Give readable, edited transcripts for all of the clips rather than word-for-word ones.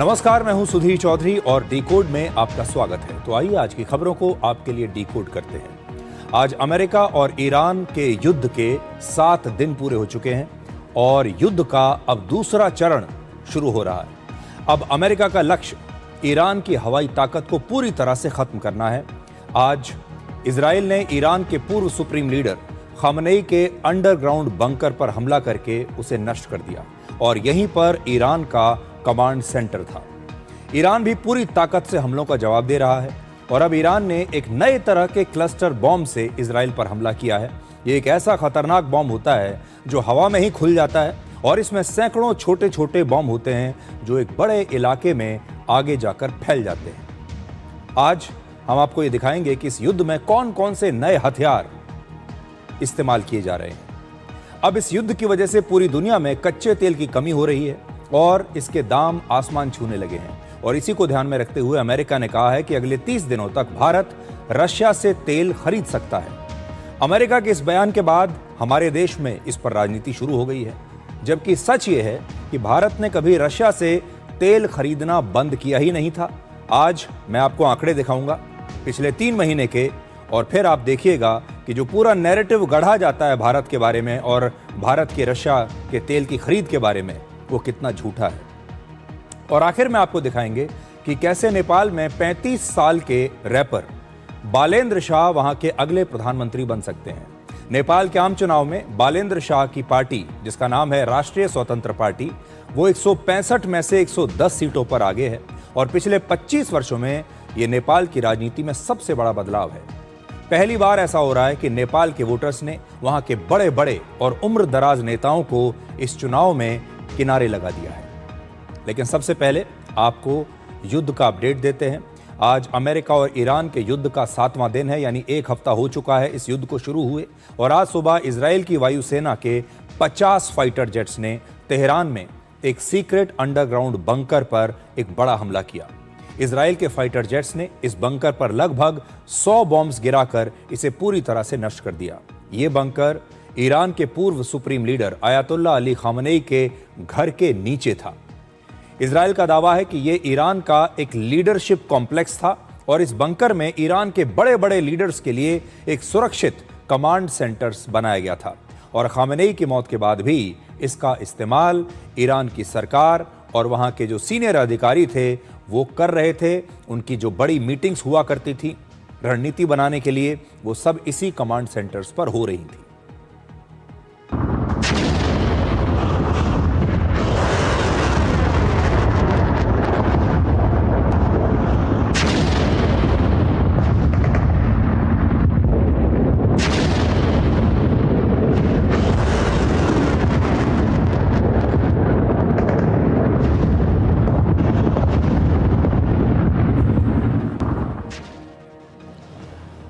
नमस्कार, मैं हूं सुधीर चौधरी और डीकोड में आपका स्वागत है। तो आइए आज की खबरों को आपके लिए डीकोड करते हैं। आज अमेरिका और ईरान के युद्ध के 7 दिन पूरे हो चुके हैं और युद्ध का अब दूसरा चरण शुरू हो रहा है। अब अमेरिका का लक्ष्य ईरान की हवाई ताकत को पूरी तरह से खत्म करना है। आज इजराइल ने ईरान के पूर्व सुप्रीम लीडर खामनेई के अंडरग्राउंड बंकर पर हमला करके उसे नष्ट कर दिया और यहीं पर ईरान का कमांड सेंटर था। ईरान भी पूरी ताकत से हमलों का जवाब दे रहा है और अब ईरान ने एक नए तरह के क्लस्टर बॉम्ब से इजराइल पर हमला किया है। ये एक ऐसा खतरनाक बॉम्ब होता है जो हवा में ही खुल जाता है और इसमें सैकड़ों छोटे छोटे बॉम्ब होते हैं जो एक बड़े इलाके में आगे जाकर फैल जाते हैं। आज हम आपको ये दिखाएंगे कि इस युद्ध में कौन कौन से नए हथियार इस्तेमाल किए जा रहे हैं। अब इस युद्ध की वजह से पूरी दुनिया में कच्चे तेल की कमी हो रही है और इसके दाम आसमान छूने लगे हैं और इसी को ध्यान में रखते हुए अमेरिका ने कहा है कि अगले 30 दिनों तक भारत रशिया से तेल खरीद सकता है। अमेरिका के इस बयान के बाद हमारे देश में इस पर राजनीति शुरू हो गई है, जबकि सच ये है कि भारत ने कभी रशिया से तेल खरीदना बंद किया ही नहीं था। आज मैं आपको आंकड़े दिखाऊंगा पिछले 3 महीने के और फिर आप देखिएगा कि जो पूरा नैरेटिव गढ़ा जाता है भारत के बारे में और भारत के रशिया के तेल की खरीद के बारे में वो कितना झूठा है। और आखिर में आपको दिखाएंगे कि कैसे नेपाल में 35 साल के रैपर बालेंद्र शाह वहां के अगले प्रधानमंत्री बन सकते हैं। नेपाल के आम चुनाव में बालेंद्र शाह की पार्टी, जिसका नाम है राष्ट्रीय स्वतंत्र पार्टी, वो 165 में से 110 सीटों पर आगे है और पिछले 25 वर्षों में ये नेपाल की राजनीति में सबसे बड़ा बदलाव है। पहली बार ऐसा हो रहा है कि नेपाल के वोटर्स ने वहां के बड़े बड़े और उम्र दराज नेताओं को इस चुनाव में किनारे लगा दिया है। लेकिन सबसे पहले आपको युद्ध का अपडेट देते हैं। आज अमेरिका और ईरान के युद्ध का 7वां दिन है, यानी 1 हफ्ता हो चुका है इस युद्ध को शुरू हुए और आज सुबह इजराइल की वायुसेना के 50 फाइटर जेट्स ने तेहरान में एक सीक्रेट अंडरग्राउंड बंकर पर एक बड़ा हमला किया। इजराइल के फाइटर जेट्स ने इस बंकर पर लगभग 100 बॉम्ब्स गिराकर इसे पूरी तरह से नष्ट कर दिया। ये बंकर ईरान के पूर्व supreme leader Ayatollah Ali Khamenei के घर के नीचे था। इजराइल का दावा है कि यह ईरान का एक लीडरशिप कॉम्प्लेक्स था और इस बंकर में ईरान के बड़े बड़े लीडर्स के लिए एक सुरक्षित कमांड सेंटर्स बनाया गया था और खामनेई की मौत के बाद भी इसका इस्तेमाल ईरान की सरकार और वहां के जो सीनियर अधिकारी थे वो कर रहे थे। उनकी जो बड़ी मीटिंग्स हुआ करती थी रणनीति बनाने के लिए, वो सब इसी कमांड सेंटर्स पर हो रही थी।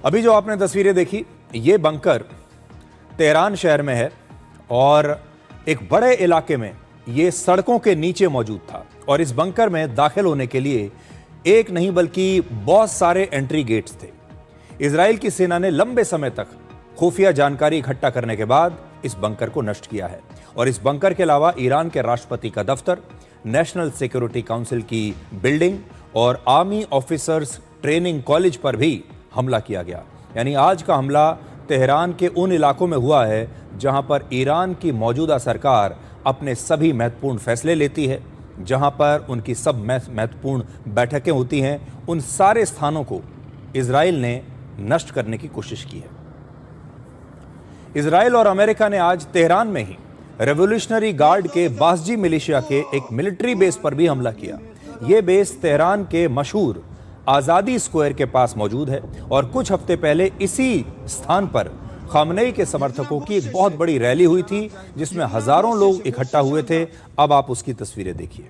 अभी जो आपने तस्वीरें देखी, ये बंकर तेहरान शहर में है और एक बड़े इलाके में ये सड़कों के नीचे मौजूद था और इस बंकर में दाखिल होने के लिए एक नहीं बल्कि बहुत सारे एंट्री गेट्स थे। इजराइल की सेना ने लंबे समय तक खुफिया जानकारी इकट्ठा करने के बाद इस बंकर को नष्ट किया है और इस बंकर के अलावा ईरान के राष्ट्रपति का दफ्तर, नेशनल सिक्योरिटी काउंसिल की बिल्डिंग और आर्मी ऑफिसर्स ट्रेनिंग कॉलेज पर भी हमला किया गया। यानी आज का हमला तेहरान के उन इलाकों में हुआ है जहां पर ईरान की मौजूदा सरकार अपने सभी महत्वपूर्ण फैसले लेती है, जहां पर उनकी सब महत्वपूर्ण बैठकें होती हैं। उन सारे स्थानों को इजराइल ने नष्ट करने की कोशिश की है। इजराइल और अमेरिका ने आज तेहरान में ही रेवोल्यूशनरी गार्ड के बासजी मिलिशिया के एक मिलिट्री बेस पर भी हमला किया। यह बेस तेहरान के मशहूर आज़ादी स्क्वायर के पास मौजूद है और कुछ हफ्ते पहले इसी स्थान पर खामनेई के समर्थकों की एक बहुत बड़ी रैली हुई थी जिसमें हजारों लोग इकट्ठा हुए थे। अब आप उसकी तस्वीरें देखिए।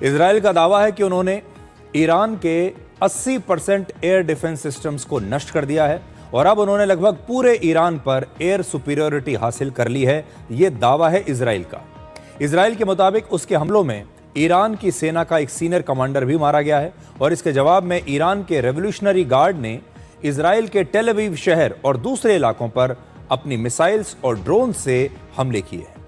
इजराइल का दावा है कि उन्होंने ईरान के 80% एयर डिफेंस सिस्टम्स को नष्ट कर दिया है और अब उन्होंने लगभग पूरे ईरान पर एयर सुपीरियरिटी हासिल कर ली है। यह दावा है इजराइल का। इजराइल के मुताबिक उसके हमलों में ईरान की सेना का एक सीनियर कमांडर भी मारा गया है और इसके जवाब में ईरान के रेवोल्यूशनरी गार्ड ने इजराइल के टेल अवीव शहर और दूसरे इलाकों पर अपनी मिसाइल्स और ड्रोन से हमले किए हैं।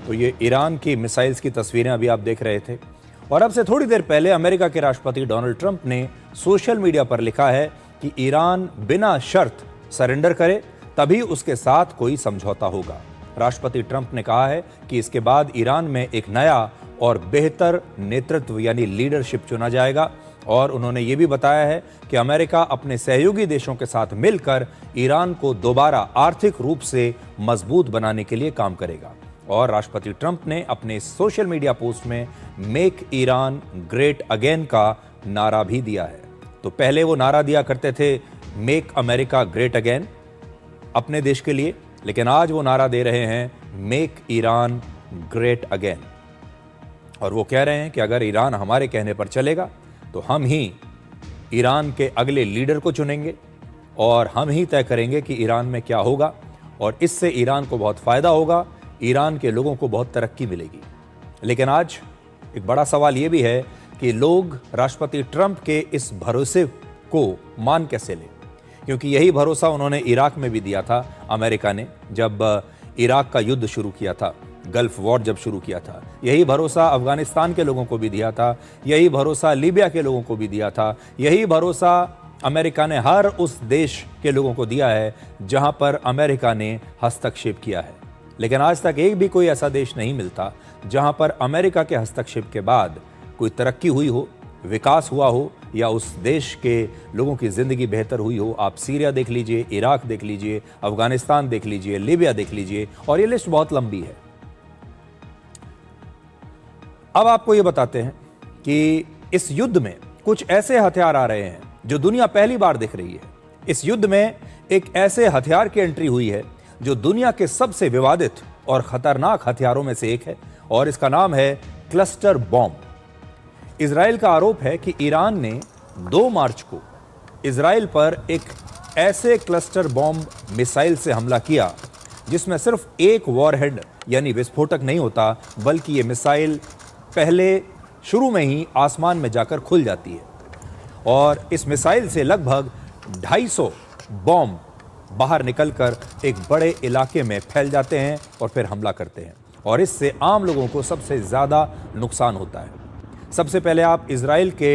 तो ये ईरान की मिसाइल्स की तस्वीरें अभी आप देख रहे थे। और अब से थोड़ी देर पहले अमेरिका के राष्ट्रपति डोनाल्ड ट्रंप ने सोशल मीडिया पर लिखा है कि ईरान बिना शर्त सरेंडर करे तभी उसके साथ कोई समझौता होगा। राष्ट्रपति ट्रंप ने कहा है कि इसके बाद ईरान में एक नया और बेहतर नेतृत्व यानी लीडरशिप चुना जाएगा और उन्होंने ये भी बताया है कि अमेरिका अपने सहयोगी देशों के साथ मिलकर ईरान को दोबारा आर्थिक रूप से मजबूत बनाने के लिए काम करेगा। और राष्ट्रपति ट्रंप ने अपने सोशल मीडिया पोस्ट में मेक ईरान ग्रेट अगेन का नारा भी दिया है। तो पहले वो नारा दिया करते थे मेक अमेरिका ग्रेट अगेन अपने देश के लिए, लेकिन आज वो नारा दे रहे हैं मेक ईरान ग्रेट अगेन। और वो कह रहे हैं कि अगर ईरान हमारे कहने पर चलेगा तो हम ही ईरान के अगले लीडर को चुनेंगे और हम ही तय करेंगे कि ईरान में क्या होगा और इससे ईरान को बहुत फायदा होगा, ईरान के लोगों को बहुत तरक्की मिलेगी। लेकिन आज एक बड़ा सवाल यह भी है कि लोग राष्ट्रपति ट्रंप के इस भरोसे को मान कैसे लें, क्योंकि यही भरोसा उन्होंने इराक में भी दिया था अमेरिका ने, जब इराक का युद्ध शुरू किया था, गल्फ वॉर जब शुरू किया था। यही भरोसा अफगानिस्तान के लोगों को भी दिया था, यही भरोसा लीबिया के लोगों को भी दिया था, यही भरोसा अमेरिका ने हर उस देश के लोगों को दिया है जहां पर अमेरिका ने हस्तक्षेप किया है। लेकिन आज तक एक भी कोई ऐसा देश नहीं मिलता जहां पर अमेरिका के हस्तक्षेप के बाद कोई तरक्की हुई हो, विकास हुआ हो या उस देश के लोगों की जिंदगी बेहतर हुई हो। आप सीरिया देख लीजिए, इराक देख लीजिए, अफगानिस्तान देख लीजिए, लीबिया देख लीजिए और ये लिस्ट बहुत लंबी है। अब आपको ये बताते हैं कि इस युद्ध में कुछ ऐसे हथियार आ रहे हैं जो दुनिया पहली बार देख रही है। इस युद्ध में एक ऐसे हथियार की एंट्री हुई है जो दुनिया के सबसे विवादित और खतरनाक हथियारों में से एक है और इसका नाम है क्लस्टर बॉम्ब। इजराइल का आरोप है कि ईरान ने 2 मार्च को इजराइल पर एक ऐसे क्लस्टर बॉम्ब मिसाइल से हमला किया जिसमें सिर्फ एक वॉरहेड यानी विस्फोटक नहीं होता, बल्कि ये मिसाइल पहले शुरू में ही आसमान में जाकर खुल जाती है और इस मिसाइल से लगभग 250 बॉम्ब बाहर निकलकर एक बड़े इलाके में फैल जाते हैं और फिर हमला करते हैं और इससे आम लोगों को सबसे ज़्यादा नुकसान होता है। सबसे पहले आप इजराइल के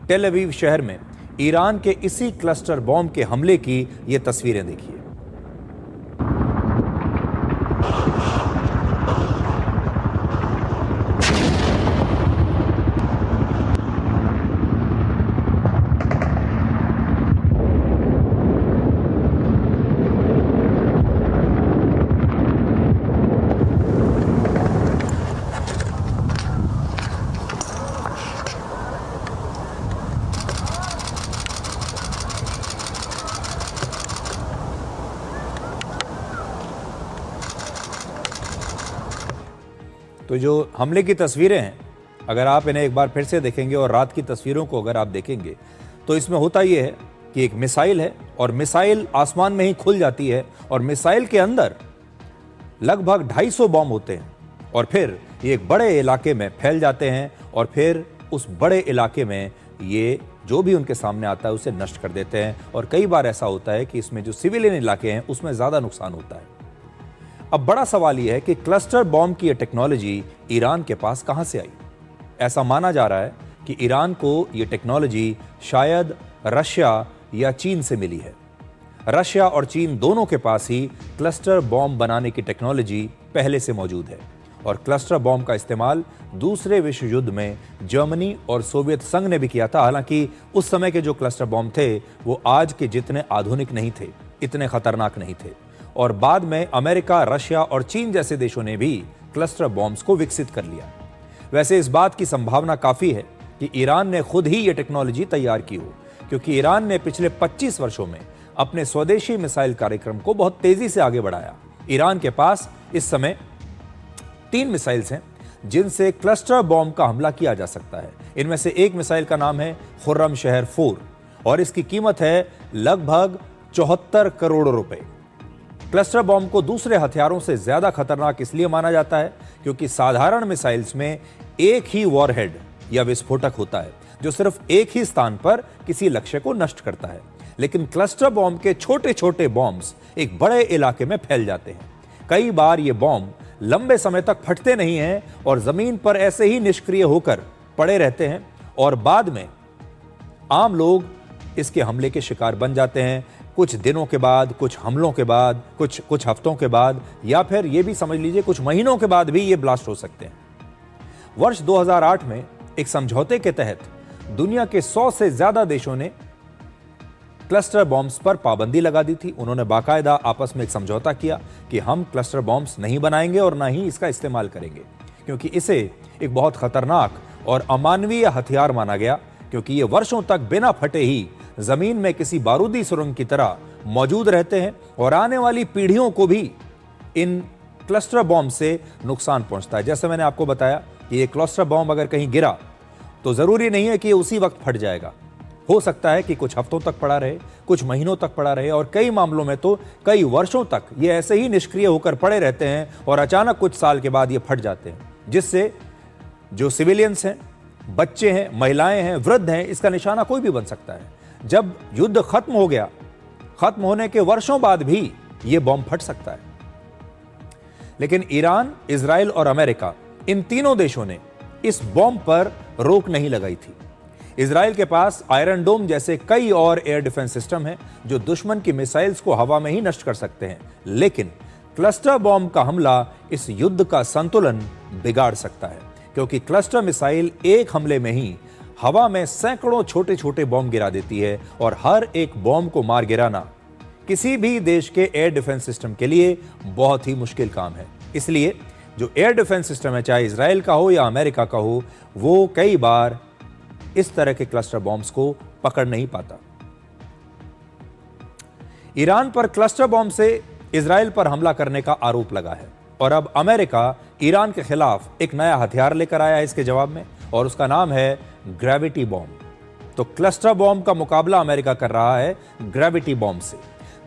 टेल अवीव शहर में ईरान के इसी क्लस्टर बॉम्ब के हमले की ये तस्वीरें देखिए। तो जो हमले की तस्वीरें हैं, अगर आप इन्हें एक बार फिर से देखेंगे और रात की तस्वीरों को अगर आप देखेंगे तो इसमें होता ये है कि एक मिसाइल है और मिसाइल आसमान में ही खुल जाती है और मिसाइल के अंदर लगभग 250 बॉम्ब होते हैं और फिर ये एक बड़े इलाके में फैल जाते हैं और फिर उस बड़े इलाके में ये जो भी उनके सामने आता है उसे नष्ट कर देते हैं। और कई बार ऐसा होता है कि इसमें जो सिविलियन इलाके हैं उसमें ज़्यादा नुकसान होता है। अब बड़ा सवाल यह है कि क्लस्टर बॉम्ब की यह टेक्नोलॉजी ईरान के पास कहां से आई। ऐसा माना जा रहा है कि ईरान को यह टेक्नोलॉजी शायद रशिया या चीन से मिली है। रशिया और चीन दोनों के पास ही क्लस्टर बॉम्ब बनाने की टेक्नोलॉजी पहले से मौजूद है और क्लस्टर बॉम्ब का इस्तेमाल दूसरे विश्व युद्ध में जर्मनी और सोवियत संघ ने भी किया था। हालांकि उस समय के जो क्लस्टर बॉम्ब थे वो आज के जितने आधुनिक नहीं थे, इतने खतरनाक नहीं थे और बाद में अमेरिका, रशिया और चीन जैसे देशों ने भी क्लस्टर बॉम्ब्स को विकसित कर लिया। वैसे इस बात की संभावना काफी है कि ईरान ने खुद ही यह टेक्नोलॉजी तैयार की हो, क्योंकि ईरान ने पिछले 25 वर्षों में अपने स्वदेशी मिसाइल कार्यक्रम को बहुत तेजी से आगे बढ़ाया। ईरान के पास इस समय 3 मिसाइल्स हैं जिनसे क्लस्टर बॉम्ब का हमला किया जा सकता है। इनमें से एक मिसाइल का नाम है खुर्रमशहर 4 और इसकी कीमत है लगभग 74 करोड़ रुपए। क्लस्टर बॉम्ब को दूसरे हथियारों से ज्यादा खतरनाक इसलिए माना जाता है क्योंकि साधारण मिसाइल्स में एक ही वॉरहेड या विस्फोटक होता है जो सिर्फ एक ही स्थान पर किसी लक्ष्य को नष्ट करता है, लेकिन क्लस्टर बॉम्ब के छोटे छोटे बॉम्ब्स एक बड़े इलाके में फैल जाते हैं। कई बार ये बॉम्ब लंबे समय तक फटते नहीं हैं और जमीन पर ऐसे ही निष्क्रिय होकर पड़े रहते हैं और बाद में आम लोग इसके हमले के शिकार बन जाते हैं, कुछ दिनों के बाद, कुछ हमलों के बाद, कुछ हफ्तों के बाद, या फिर ये भी समझ लीजिए कुछ महीनों के बाद भी ये ब्लास्ट हो सकते हैं। वर्ष 2008 में एक समझौते के तहत दुनिया के 100 से ज्यादा देशों ने क्लस्टर बॉम्ब्स पर पाबंदी लगा दी थी। उन्होंने बाकायदा आपस में एक समझौता किया कि हम क्लस्टर बॉम्ब्स नहीं बनाएंगे और ना ही इसका इस्तेमाल करेंगे, क्योंकि इसे एक बहुत खतरनाक और अमानवीय हथियार माना गया, क्योंकि ये वर्षों तक बिना फटे ही जमीन में किसी बारूदी सुरंग की तरह मौजूद रहते हैं और आने वाली पीढ़ियों को भी इन क्लस्टर बॉम्ब से नुकसान पहुंचता है। जैसे मैंने आपको बताया कि ये क्लस्टर बॉम्ब अगर कहीं गिरा तो जरूरी नहीं है कि ये उसी वक्त फट जाएगा। हो सकता है कि कुछ हफ्तों तक पड़ा रहे, कुछ महीनों तक पड़ा रहे और कई मामलों में तो कई वर्षों तक ये ऐसे ही निष्क्रिय होकर पड़े रहते हैं और अचानक कुछ साल के बाद ये फट जाते हैं, जिससे जो सिविलियंस हैं, बच्चे हैं, महिलाएं हैं, वृद्ध हैं, इसका निशाना कोई भी बन सकता है। जब युद्ध खत्म हो गया, खत्म होने के वर्षों बाद भी ये बॉम्ब फट सकता है। लेकिन ईरान, इजराइल और अमेरिका, इन तीनों देशों ने इस बॉम्ब पर रोक नहीं लगाई थी। इजराइल के पास आयरन डोम जैसे कई और एयर डिफेंस सिस्टम हैं जो दुश्मन की मिसाइल्स को हवा में ही नष्ट कर सकते हैं, लेकिन क्लस्टर बॉम्ब का हमला इस युद्ध का संतुलन बिगाड़ सकता है, क्योंकि क्लस्टर मिसाइल एक हमले में ही हवा में सैकड़ों छोटे छोटे बॉम्ब गिरा देती है और हर एक बॉम्ब को मार गिराना किसी भी देश के एयर डिफेंस सिस्टम के लिए बहुत ही मुश्किल काम है। इसलिए जो एयर डिफेंस सिस्टम है, चाहे इजराइल का हो या अमेरिका का हो, वो कई बार इस तरह के क्लस्टर बॉम्ब्स को पकड़ नहीं पाता। ईरान पर क्लस्टर बॉम्ब से इजराइल पर हमला करने का आरोप लगा है और अब अमेरिका ईरान के खिलाफ एक नया हथियार लेकर आया है इसके जवाब में, और उसका नाम है ग्रेविटी बॉम्ब। तो क्लस्टर बॉम्ब का मुकाबला अमेरिका कर रहा है ग्रेविटी बॉम्ब से।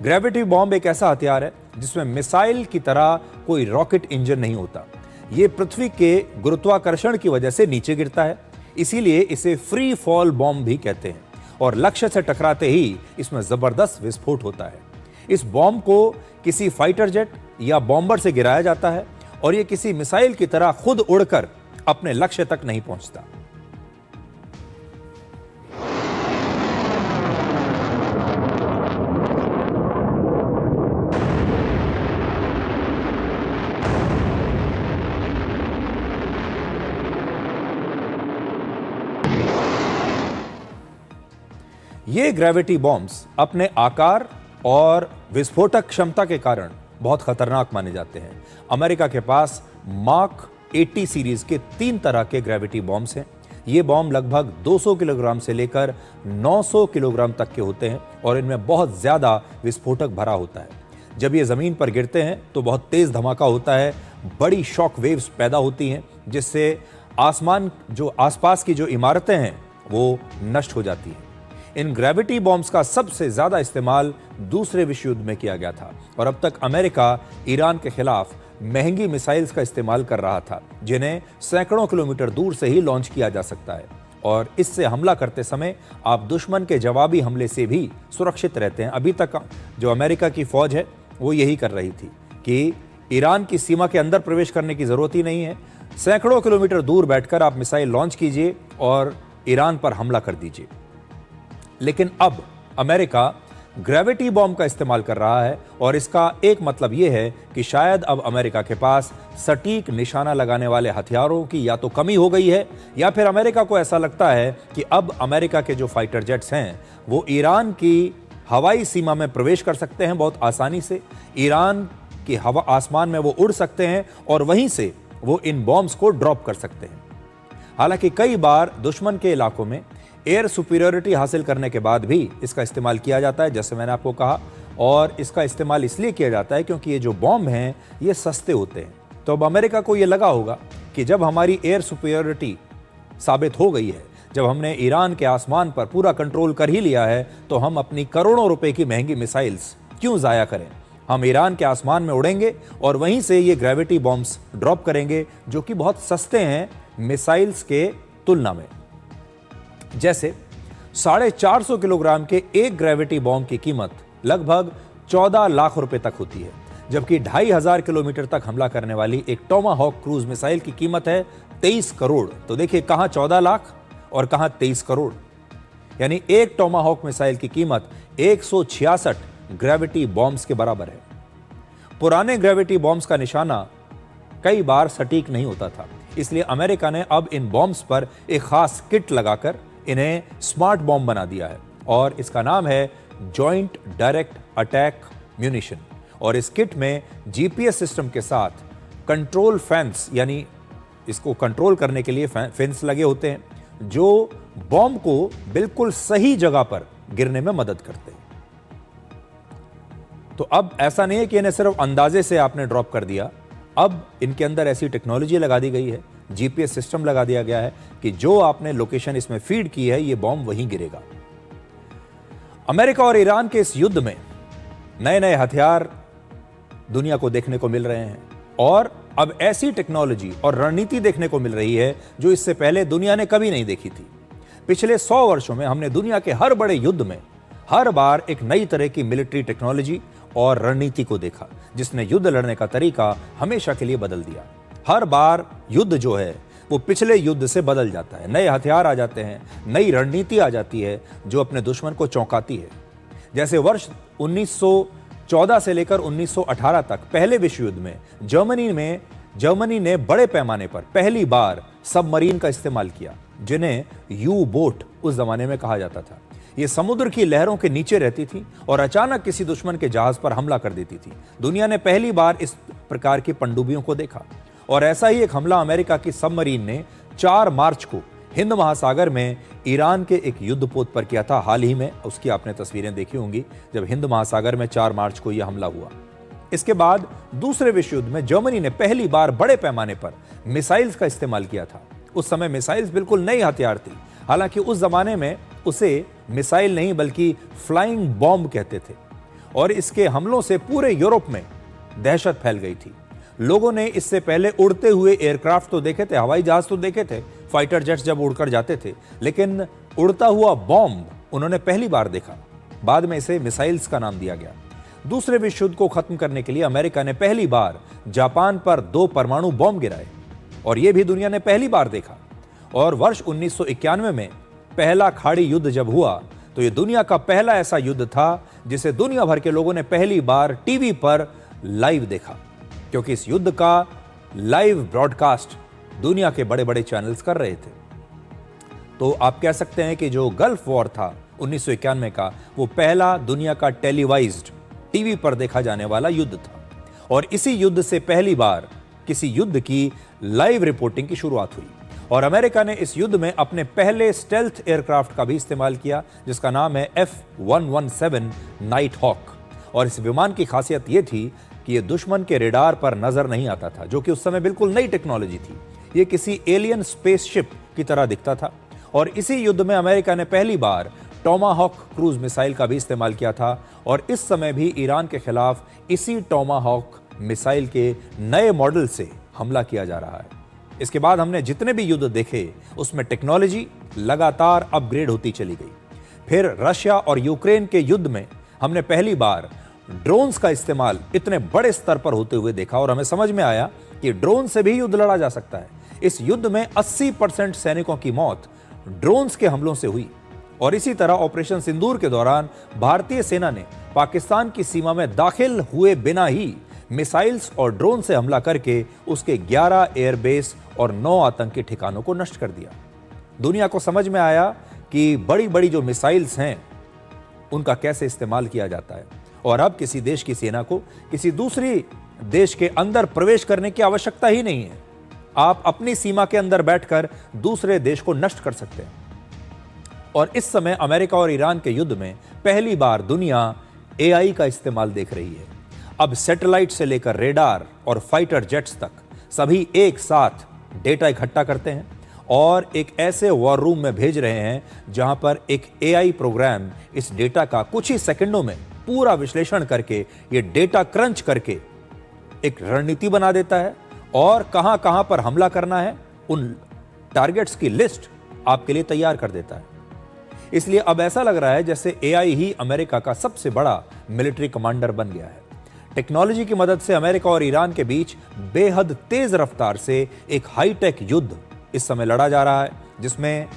ग्रेविटी बॉम्ब एक ऐसा हथियार है जिसमें मिसाइल की तरह कोई रॉकेट इंजन नहीं होता। यह पृथ्वी के गुरुत्वाकर्षण की वजह से नीचे गिरता है, इसीलिए इसे फ्री फॉल बॉम्ब भी कहते हैं और लक्ष्य से टकराते ही इसमें जबरदस्त विस्फोट होता है। इस बॉम्ब को किसी फाइटर जेट या बॉम्बर से गिराया जाता है और यह किसी मिसाइल की तरह खुद उड़कर अपने लक्ष्य तक नहीं पहुंचता। ये ग्रेविटी बॉम्ब्स अपने आकार और विस्फोटक क्षमता के कारण बहुत खतरनाक माने जाते हैं। अमेरिका के पास मार्क 80 सीरीज के 3 तरह के ग्रेविटी बॉम्ब्स हैं। ये बॉम्ब लगभग 200 किलोग्राम से लेकर 900 किलोग्राम तक के होते हैं और इनमें बहुत ज्यादा विस्फोटक भरा होता है। जब ये जमीन पर गिरते हैं तो बहुत तेज धमाका होता है, बड़ी शॉक वेव्स पैदा होती हैं, जिससे आसपास की जो इमारतें हैं वो नष्ट हो जाती हैं। इन ग्रेविटी बॉम्ब्स का सबसे ज्यादा इस्तेमाल दूसरे विश्व युद्ध में किया गया था और अब तक अमेरिका ईरान के खिलाफ महंगी मिसाइल्स का इस्तेमाल कर रहा था, जिन्हें सैकड़ों किलोमीटर दूर से ही लॉन्च किया जा सकता है और इससे हमला करते समय आप दुश्मन के जवाबी हमले से भी सुरक्षित रहते हैं। अभी तक जो अमेरिका की फौज है वो यही कर रही थी कि ईरान की सीमा के अंदर प्रवेश करने की जरूरत ही नहीं है, सैकड़ों किलोमीटर दूर बैठकर आप मिसाइल लॉन्च कीजिए और ईरान पर हमला कर दीजिए। लेकिन अब अमेरिका ग्रेविटी बॉम्ब का इस्तेमाल कर रहा है और इसका एक मतलब यह है कि शायद अब अमेरिका के पास सटीक निशाना लगाने वाले हथियारों की या तो कमी हो गई है या फिर अमेरिका को ऐसा लगता है कि अब अमेरिका के जो फाइटर जेट्स हैं वो ईरान की हवाई सीमा में प्रवेश कर सकते हैं बहुत आसानी से। ईरान की हवा आसमान में वो उड़ सकते हैं और वहीं से वो इन बॉम्ब्स को ड्रॉप कर सकते हैं। हालांकि कई बार दुश्मन के इलाकों में एयर सुपीरियरिटी हासिल करने के बाद भी इसका इस्तेमाल किया जाता है, जैसे मैंने आपको कहा, और इसका इस्तेमाल इसलिए किया जाता है क्योंकि ये जो बॉम्ब हैं ये सस्ते होते हैं। तो अब अमेरिका को ये लगा होगा कि जब हमारी एयर सुपीरियरिटी साबित हो गई है, जब हमने ईरान के आसमान पर पूरा कंट्रोल कर ही लिया है, तो हम अपनी करोड़ों रुपए की महंगी मिसाइल्स क्यों ज़ाया करें। हम ईरान के आसमान में उड़ेंगे और वहीं से ये ग्रेविटी बॉम्ब्स ड्रॉप करेंगे, जो कि बहुत सस्ते हैं मिसाइल्स के तुलना में। जैसे 450 किलोग्राम के एक ग्रेविटी बॉम्ब की कीमत लगभग 14 लाख रुपए तक होती है, जबकि 2500 किलोमीटर तक हमला करने वाली एक टोमाहॉक क्रूज मिसाइल की कीमत है 23 करोड़। तो देखिए कहां 14 लाख और कहां 23 करोड़, यानी एक टोमाहॉक मिसाइल की कीमत 166 ग्रेविटी बॉम्ब्स के बराबर है। पुराने ग्रेविटी बॉम्ब्स का निशाना कई बार सटीक नहीं होता था, इसलिए अमेरिका ने अब इन बॉम्ब्स पर एक खास किट लगाकर इन्हें स्मार्ट बॉम्ब बना दिया है और इसका नाम है जॉइंट डायरेक्ट अटैक म्यूनिशन। और इस किट में जीपीएस सिस्टम के साथ कंट्रोल फैंस, यानी इसको कंट्रोल करने के लिए फैंस लगे होते हैं जो बॉम्ब को बिल्कुल सही जगह पर गिरने में मदद करते हैं। तो अब ऐसा नहीं है कि इन्हें सिर्फ अंदाजे से आपने ड्रॉप कर दिया, अब इनके अंदर ऐसी टेक्नोलॉजी लगा दी गई है, जीपीएस सिस्टम लगा दिया गया है कि जो आपने लोकेशन इसमें फीड की है ये बॉम्ब वहीं गिरेगा। अमेरिका और ईरान के इस युद्ध में नए नए हथियार दुनिया को देखने को मिल रहे हैं और अब ऐसी टेक्नोलॉजी और रणनीति देखने को मिल रही है जो इससे पहले दुनिया ने कभी नहीं देखी थी। पिछले 100 वर्षों में हमने दुनिया के हर बड़े युद्ध में हर बार एक नई तरह की मिलिट्री टेक्नोलॉजी और रणनीति को देखा, जिसने युद्ध लड़ने का तरीका हमेशा के लिए बदल दिया। हर बार युद्ध जो है वो पिछले युद्ध से बदल जाता है, नए हथियार आ जाते हैं, नई रणनीति आ जाती है जो अपने दुश्मन को चौंकाती है। जैसे वर्ष 1914 से लेकर 1918 तक पहले विश्व युद्ध में जर्मनी ने बड़े पैमाने पर पहली बार सबमरीन का इस्तेमाल किया, जिन्हें यू बोट उस जमाने में कहा जाता था। ये समुद्र की लहरों के नीचे रहती थी और अचानक किसी दुश्मन के जहाज पर हमला कर देती थी। दुनिया ने पहली बार इस प्रकार की पनडुब्बियों को देखा और ऐसा ही एक हमला अमेरिका की सबमरीन ने 4 मार्च को हिंद महासागर में ईरान के एक युद्धपोत पर किया था। हाल ही में उसकी आपने तस्वीरें देखी होंगी, जब हिंद महासागर में 4 मार्च को यह हमला हुआ। इसके बाद दूसरे विश्व युद्ध में जर्मनी ने पहली बार बड़े पैमाने पर मिसाइल्स का इस्तेमाल किया था। उस समय मिसाइल्स बिल्कुल नई हथियार थी, हालांकि उस जमाने में उसे मिसाइल नहीं बल्कि फ्लाइंग बॉम्ब कहते थे और इसके हमलों से पूरे यूरोप में दहशत फैल गई थी। लोगों ने इससे पहले उड़ते हुए एयरक्राफ्ट तो देखे थे, हवाई जहाज तो देखे थे, फाइटर जेट्स जब उड़कर जाते थे, लेकिन उड़ता हुआ बॉम्ब उन्होंने पहली बार देखा। बाद में इसे मिसाइल्स का नाम दिया गया। दूसरे विश्व युद्ध को खत्म करने के लिए अमेरिका ने पहली बार जापान पर 2 परमाणु बॉम्ब गिराए और यह भी दुनिया ने पहली बार देखा। और वर्ष 1991 में पहला खाड़ी युद्ध जब हुआ तो यह दुनिया का पहला ऐसा युद्ध था जिसे दुनिया भर के लोगों ने पहली बार टीवी पर लाइव देखा, क्योंकि इस युद्ध का लाइव ब्रॉडकास्ट दुनिया के बड़े बड़े चैनल्स कर रहे थे। तो आप कह सकते हैं कि जो गल्फ वॉर था 1991 का, वो पहला दुनिया का टेलीवाइज्ड, टीवी पर देखा जाने वाला युद्ध था और इसी युद्ध से पहली बार किसी युद्ध की लाइव रिपोर्टिंग की शुरुआत हुई। और अमेरिका ने इस युद्ध में अपने पहले स्टेल्थ एयरक्राफ्ट का भी इस्तेमाल किया, जिसका नाम है F-117 नाइट हॉक। और इस विमान की खासियत यह थी कि यह दुश्मन के रेडार पर नजर नहीं आता था, जो कि उस समय बिल्कुल नई टेक्नोलॉजी थी। यह किसी एलियन स्पेसशिप की तरह दिखता था। और इसी युद्ध में अमेरिका ने पहली बार टोमाहॉक क्रूज मिसाइल का भी इस्तेमाल किया था और इस समय भी ईरान के खिलाफ इसी टोमाहॉक मिसाइल के नए मॉडल से हमला किया जा रहा है। इसके बाद हमने जितने भी युद्ध देखे उसमें टेक्नोलॉजी लगातार अपग्रेड होती चली गई। फिर रशिया और यूक्रेन के युद्ध में हमने पहली बार ड्रोन्स का इस्तेमाल इतने बड़े स्तर पर होते हुए देखा और हमें समझ में आया कि ड्रोन से भी युद्ध लड़ा जा सकता है। इस युद्ध में 80% सैनिकों की मौत ड्रोन्स के हमलों से हुई। और इसी तरह ऑपरेशन सिंदूर के दौरान भारतीय सेना ने पाकिस्तान की सीमा में दाखिल हुए बिना ही मिसाइल्स और ड्रोन से हमला करके उसके 11 एयरबेस और 9 आतंकी ठिकानों को नष्ट कर दिया। दुनिया को समझ में आया कि बड़ी बड़ी जो मिसाइल्स हैं उनका कैसे इस्तेमाल किया जाता है। और अब किसी देश की सेना को किसी दूसरी देश के अंदर प्रवेश करने की आवश्यकता ही नहीं है। आप अपनी सीमा के अंदर बैठकर दूसरे देश को नष्ट कर सकते हैं। और इस समय अमेरिका और ईरान के युद्ध में पहली बार दुनिया एआई का इस्तेमाल देख रही है। अब सैटेलाइट से लेकर रेडार और फाइटर जेट्स तक सभी एक साथ डेटा इकट्ठा करते हैं और एक ऐसे वॉर रूम में भेज रहे हैं जहां पर एक एआई प्रोग्राम इस डेटा का कुछ ही सेकंडों में पूरा विश्लेषण करके ये डेटा क्रंच करके एक रणनीति बना देता है और कहां कहां पर हमला करना है उन टारगेट्स की लिस्ट आपके लिए तैयार कर देता है। इसलिए अब ऐसा लग रहा है जैसे एआई ही अमेरिका का सबसे बड़ा मिलिट्री कमांडर बन गया है। टेक्नोलॉजी की मदद से अमेरिका और ईरान के बीच बेहद तेज रफ्तार से एक हाईटेक युद्ध इस समय लड़ा जा रहा है, जिसमें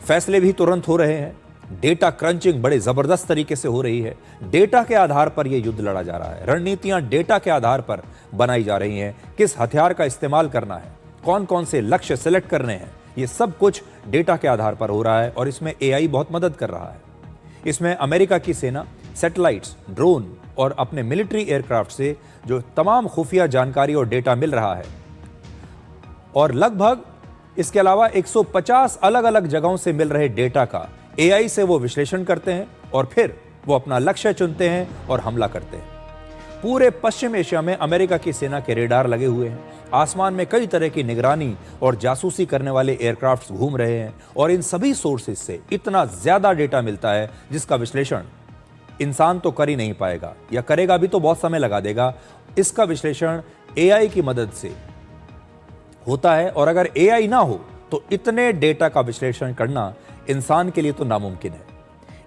फैसले भी तुरंत हो रहे हैं। डेटा क्रंचिंग बड़े जबरदस्त तरीके से हो रही है। डेटा के आधार पर यह युद्ध लड़ा जा रहा है। रणनीतियां डेटा के आधार पर बनाई जा रही हैं। किस हथियार का इस्तेमाल करना है, कौन कौन से लक्ष्य सेलेक्ट करने हैं, ये सब कुछ डेटा के आधार पर हो रहा है और इसमें एआई बहुत मदद कर रहा है। इसमें अमेरिका की सेना सैटेलाइट्स, ड्रोन और अपने मिलिट्री एयरक्राफ्ट से जो तमाम खुफिया जानकारी और डेटा मिल रहा है और लगभग इसके अलावा 150 अलग अलग जगहों से मिल रहे डेटा का एआई से वो विश्लेषण करते हैं और फिर वो अपना लक्ष्य चुनते हैं और हमला करते हैं। पूरे पश्चिम एशिया में अमेरिका की सेना के रेडार लगे हुए हैं। आसमान में कई तरह की निगरानी और जासूसी करने वाले एयरक्राफ्ट घूम रहे हैं और इन सभी सोर्सेज से इतना ज्यादा डेटा मिलता है जिसका विश्लेषण इंसान तो कर ही नहीं पाएगा, या करेगा भी तो बहुत समय लगा देगा। इसका विश्लेषण एआई की मदद से होता है और अगर एआई ना हो तो इतने डेटा का विश्लेषण करना इंसान के लिए तो नामुमकिन है।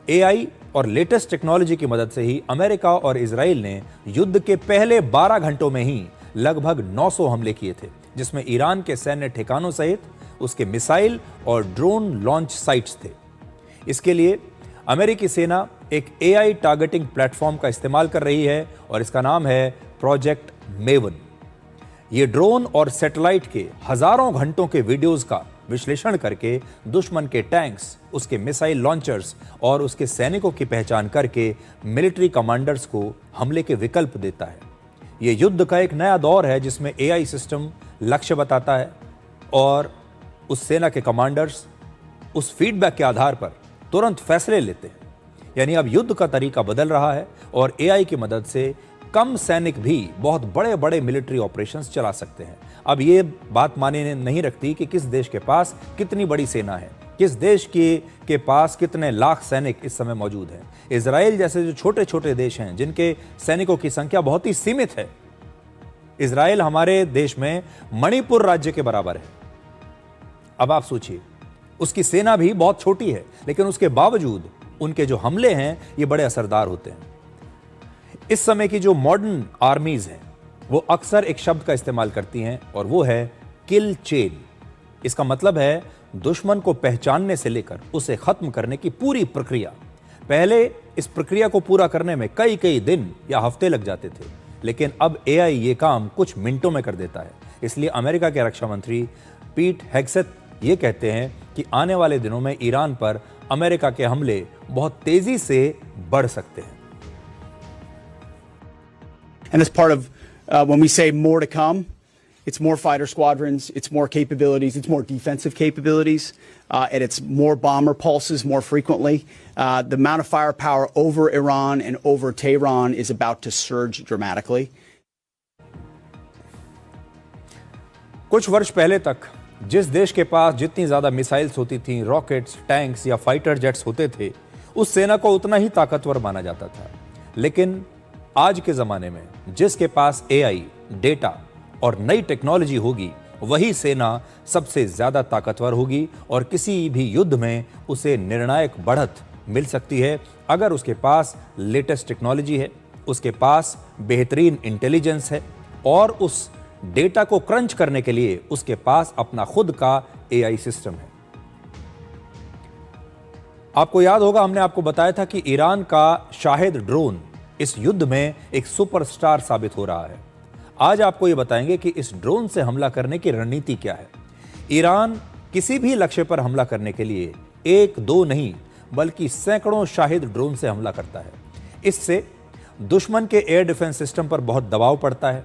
एआई और लेटेस्ट टेक्नोलॉजी की मदद से ही अमेरिका और इजराइल ने युद्ध के पहले 12 घंटों में ही लगभग 900 हमले किए थे, जिसमें ईरान के सैन्य ठिकानों सहित उसके मिसाइल और ड्रोन लॉन्च साइट्स थे। इसके लिए अमेरिकी सेना एक एआई टारगेटिंग प्लेटफॉर्म का इस्तेमाल कर रही है और इसका नाम है प्रोजेक्ट मेवन। ये ड्रोन और सैटेलाइट के हजारों घंटों के वीडियोस का विश्लेषण करके दुश्मन के टैंक्स, उसके मिसाइल लॉन्चर्स और उसके सैनिकों की पहचान करके मिलिट्री कमांडर्स को हमले के विकल्प देता है। ये युद्ध का एक नया दौर है जिसमें एआई सिस्टम लक्ष्य बताता है और उस सेना के कमांडर्स उस फीडबैक के आधार पर तुरंत फैसले लेते हैं। यानी अब युद्ध का तरीका बदल रहा है और एआई की मदद से कम सैनिक भी बहुत बड़े बड़े मिलिट्री ऑपरेशंस चला सकते हैं। अब ये बात मायने नहीं रखती कि किस देश के पास कितनी बड़ी सेना है, किस देश के पास कितने लाख सैनिक इस समय मौजूद हैं। इजराइल जैसे जो छोटे छोटे देश हैं जिनके सैनिकों की संख्या बहुत ही सीमित है, इजराइल हमारे देश में मणिपुर राज्य के बराबर है। अब आप सोचिए, उसकी सेना भी बहुत छोटी है लेकिन उसके बावजूद उनके जो हमले हैं ये बड़े असरदार होते हैं। इस समय की जो मॉडर्न आर्मीज हैं वो अक्सर एक शब्द का इस्तेमाल करती हैं और वो है किल चेन। इसका मतलब है दुश्मन को पहचानने से लेकर उसे खत्म करने की पूरी प्रक्रिया। पहले इस प्रक्रिया को पूरा करने में कई कई दिन या हफ्ते लग जाते थे, लेकिन अब एआई ये काम कुछ मिनटों में कर देता है। इसलिए अमेरिका के रक्षा मंत्री पीट हेग्सेथ ये कहते हैं कि आने वाले दिनों में ईरान पर अमेरिका के हमले बहुत तेजी से बढ़ सकते हैं। And as part of when we say more to come, it's more fighter squadrons, it's more capabilities, it's more defensive capabilities, and it's more bomber pulses more frequently. The amount of firepower over Iran and over Tehran is about to surge dramatically. कुछ वर्ष पहले तक जिस देश के पास जितनी ज्यादा missiles होती थीं, रॉकेट्स, टैंक्स या फाइटर जेट्स होते थे, उस सेना को उतना ही ताकतवर माना जाता था। लेकिन आज के जमाने में जिसके पास एआई, डेटा और नई टेक्नोलॉजी होगी वही सेना सबसे ज्यादा ताकतवर होगी और किसी भी युद्ध में उसे निर्णायक बढ़त मिल सकती है अगर उसके पास लेटेस्ट टेक्नोलॉजी है, उसके पास बेहतरीन इंटेलिजेंस है और उस डेटा को क्रंच करने के लिए उसके पास अपना खुद का एआई सिस्टम है। आपको याद होगा हमने आपको बताया था कि ईरान का शाहिद ड्रोन इस युद्ध में एक सुपरस्टार साबित हो रहा है। आज आपको यह बताएंगे कि इस ड्रोन से हमला करने की रणनीति क्या है। ईरान किसी भी लक्ष्य पर हमला करने के लिए 1, 2 नहीं बल्कि सैकड़ों शाहिद ड्रोन से हमला करता है। इससे दुश्मन के एयर डिफेंस सिस्टम पर बहुत दबाव पड़ता है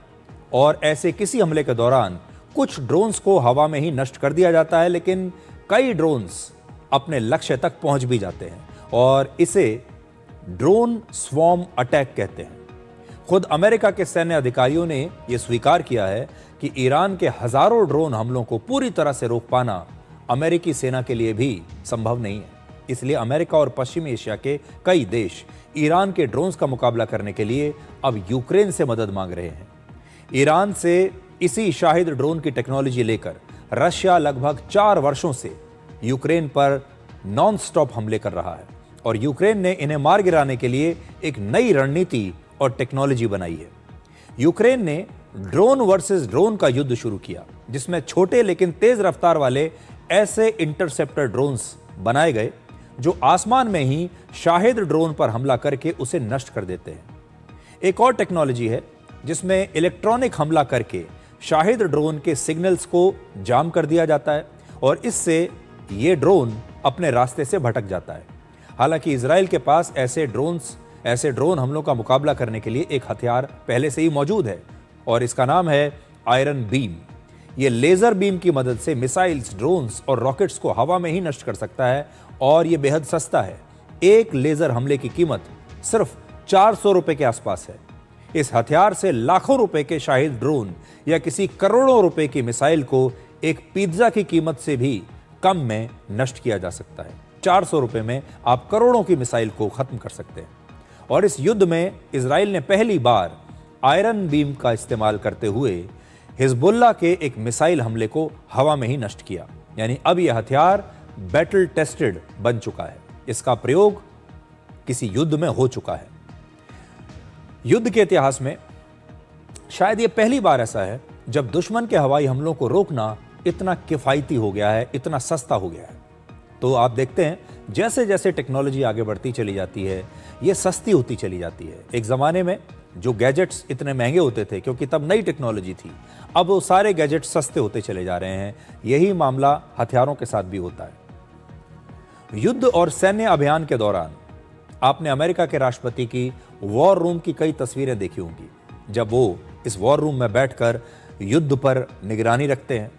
और ऐसे किसी हमले के दौरान कुछ ड्रोन्स को हवा में ही नष्ट कर दिया जाता है, लेकिन कई ड्रोन्स अपने लक्ष्य तक पहुंच भी जाते हैं और इसे ड्रोन स्वॉर्म अटैक कहते हैं। खुद अमेरिका के सैन्य अधिकारियों ने यह स्वीकार किया है कि ईरान के हजारों ड्रोन हमलों को पूरी तरह से रोक पाना अमेरिकी सेना के लिए भी संभव नहीं है। इसलिए अमेरिका और पश्चिमी एशिया के कई देश ईरान के ड्रोन्स का मुकाबला करने के लिए अब यूक्रेन से मदद मांग रहे हैं। ईरान से इसी शाहिद ड्रोन की टेक्नोलॉजी लेकर रशिया लगभग 4 वर्षों से यूक्रेन पर नॉन स्टॉप हमले कर रहा है और यूक्रेन ने इन्हें मार गिराने के लिए एक नई रणनीति और टेक्नोलॉजी बनाई है। यूक्रेन ने ड्रोन वर्सेस ड्रोन का युद्ध शुरू किया, जिसमें छोटे लेकिन तेज रफ्तार वाले ऐसे इंटरसेप्टर ड्रोन्स बनाए गए जो आसमान में ही शाहिद ड्रोन पर हमला करके उसे नष्ट कर देते हैं। एक और टेक्नोलॉजी है जिसमें इलेक्ट्रॉनिक हमला करके शाहिद ड्रोन के सिग्नल्स को जाम कर दिया जाता है और इससे ये ड्रोन अपने रास्ते से भटक जाता है। हालांकि इजराइल के पास ऐसे ड्रोन हमलों का मुकाबला करने के लिए एक हथियार पहले से ही मौजूद है और इसका नाम है आयरन बीम। ये लेजर बीम की मदद से मिसाइल्स, ड्रोन्स और रॉकेट्स को हवा में ही नष्ट कर सकता है और ये बेहद सस्ता है। एक लेजर हमले की कीमत सिर्फ 400 रुपए के आसपास है। इस हथियार से लाखों रुपए के शाहिद ड्रोन या किसी करोड़ों रुपए की मिसाइल को एक पिज्जा की कीमत से भी कम में नष्ट किया जा सकता है। 400 रुपए में आप करोड़ों की मिसाइल को खत्म कर सकते हैं। और इस युद्ध में इजराइल ने पहली बार आयरन बीम का इस्तेमाल करते हुए हिजबुल्लाह के एक मिसाइल हमले को हवा में ही नष्ट किया। यानी अब यह हथियार बैटल टेस्टेड बन चुका है। इसका प्रयोग किसी युद्ध में हो चुका है। युद्ध के इतिहास में शायद यह पहली बार ऐसा है जब दुश्मन के हवाई हमलों को रोकना इतना किफायती हो गया है, इतना सस्ता हो गया है। तो आप देखते हैं जैसे जैसे टेक्नोलॉजी आगे बढ़ती चली जाती है, ये सस्ती होती चली जाती है। एक ज़माने में जो गैजेट्स इतने महंगे होते थे क्योंकि तब नई टेक्नोलॉजी थी, अब वो सारे गैजेट्स सस्ते होते चले जा रहे हैं। यही मामला हथियारों के साथ भी होता है। युद्ध और सैन्य अभियान के दौरान आपने अमेरिका के राष्ट्रपति की वॉर रूम की कई तस्वीरें देखी होंगी, जब वो इस वॉर रूम में बैठकर युद्ध पर निगरानी रखते हैं,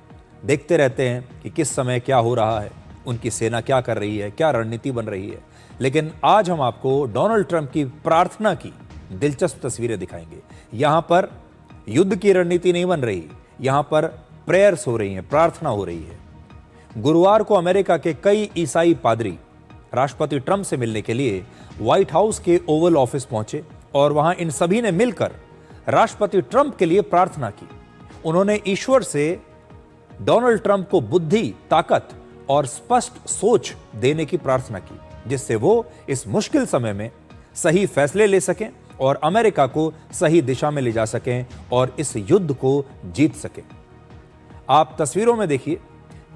देखते रहते हैं कि किस समय क्या हो रहा है, उनकी सेना क्या कर रही है, क्या रणनीति बन रही है। लेकिन आज हम आपको डोनाल्ड ट्रंप की प्रार्थना की दिलचस्प तस्वीरें दिखाएंगे। यहां पर युद्ध की रणनीति नहीं बन रही, यहां पर प्रेयर्स हो रही हैं, प्रार्थना हो रही है। गुरुवार को अमेरिका के कई ईसाई पादरी राष्ट्रपति ट्रंप से मिलने के लिए व्हाइट हाउस के ओवल ऑफिस पहुंचे और वहां इन सभी ने मिलकर राष्ट्रपति ट्रंप के लिए प्रार्थना की। उन्होंने ईश्वर से डोनाल्ड ट्रंप को बुद्धि, ताकत और स्पष्ट सोच देने की प्रार्थना की, जिससे वो इस मुश्किल समय में सही फैसले ले सकें और अमेरिका को सही दिशा में ले जा सकें और इस युद्ध को जीत सकें। आप तस्वीरों में देखिए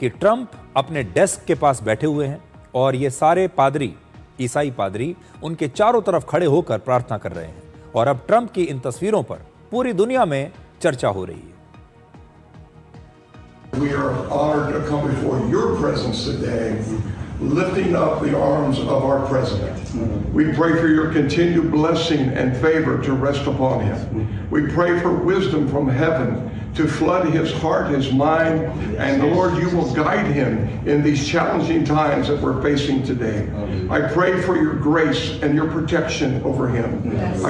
कि ट्रंप अपने डेस्क के पास बैठे हुए हैं और ये सारे पादरी, ईसाई पादरी, उनके चारों तरफ खड़े होकर प्रार्थना कर रहे हैं और अब ट्रंप की इन तस्वीरों पर पूरी दुनिया में चर्चा हो रही है। We are honored to come before your presence today, lifting up the arms of our president. We pray for your continued blessing and favor to rest upon him. We pray for wisdom from heaven to flood his heart, his mind, and Lord, you will guide him in these challenging times that we're facing today. I pray for your grace and your protection over him.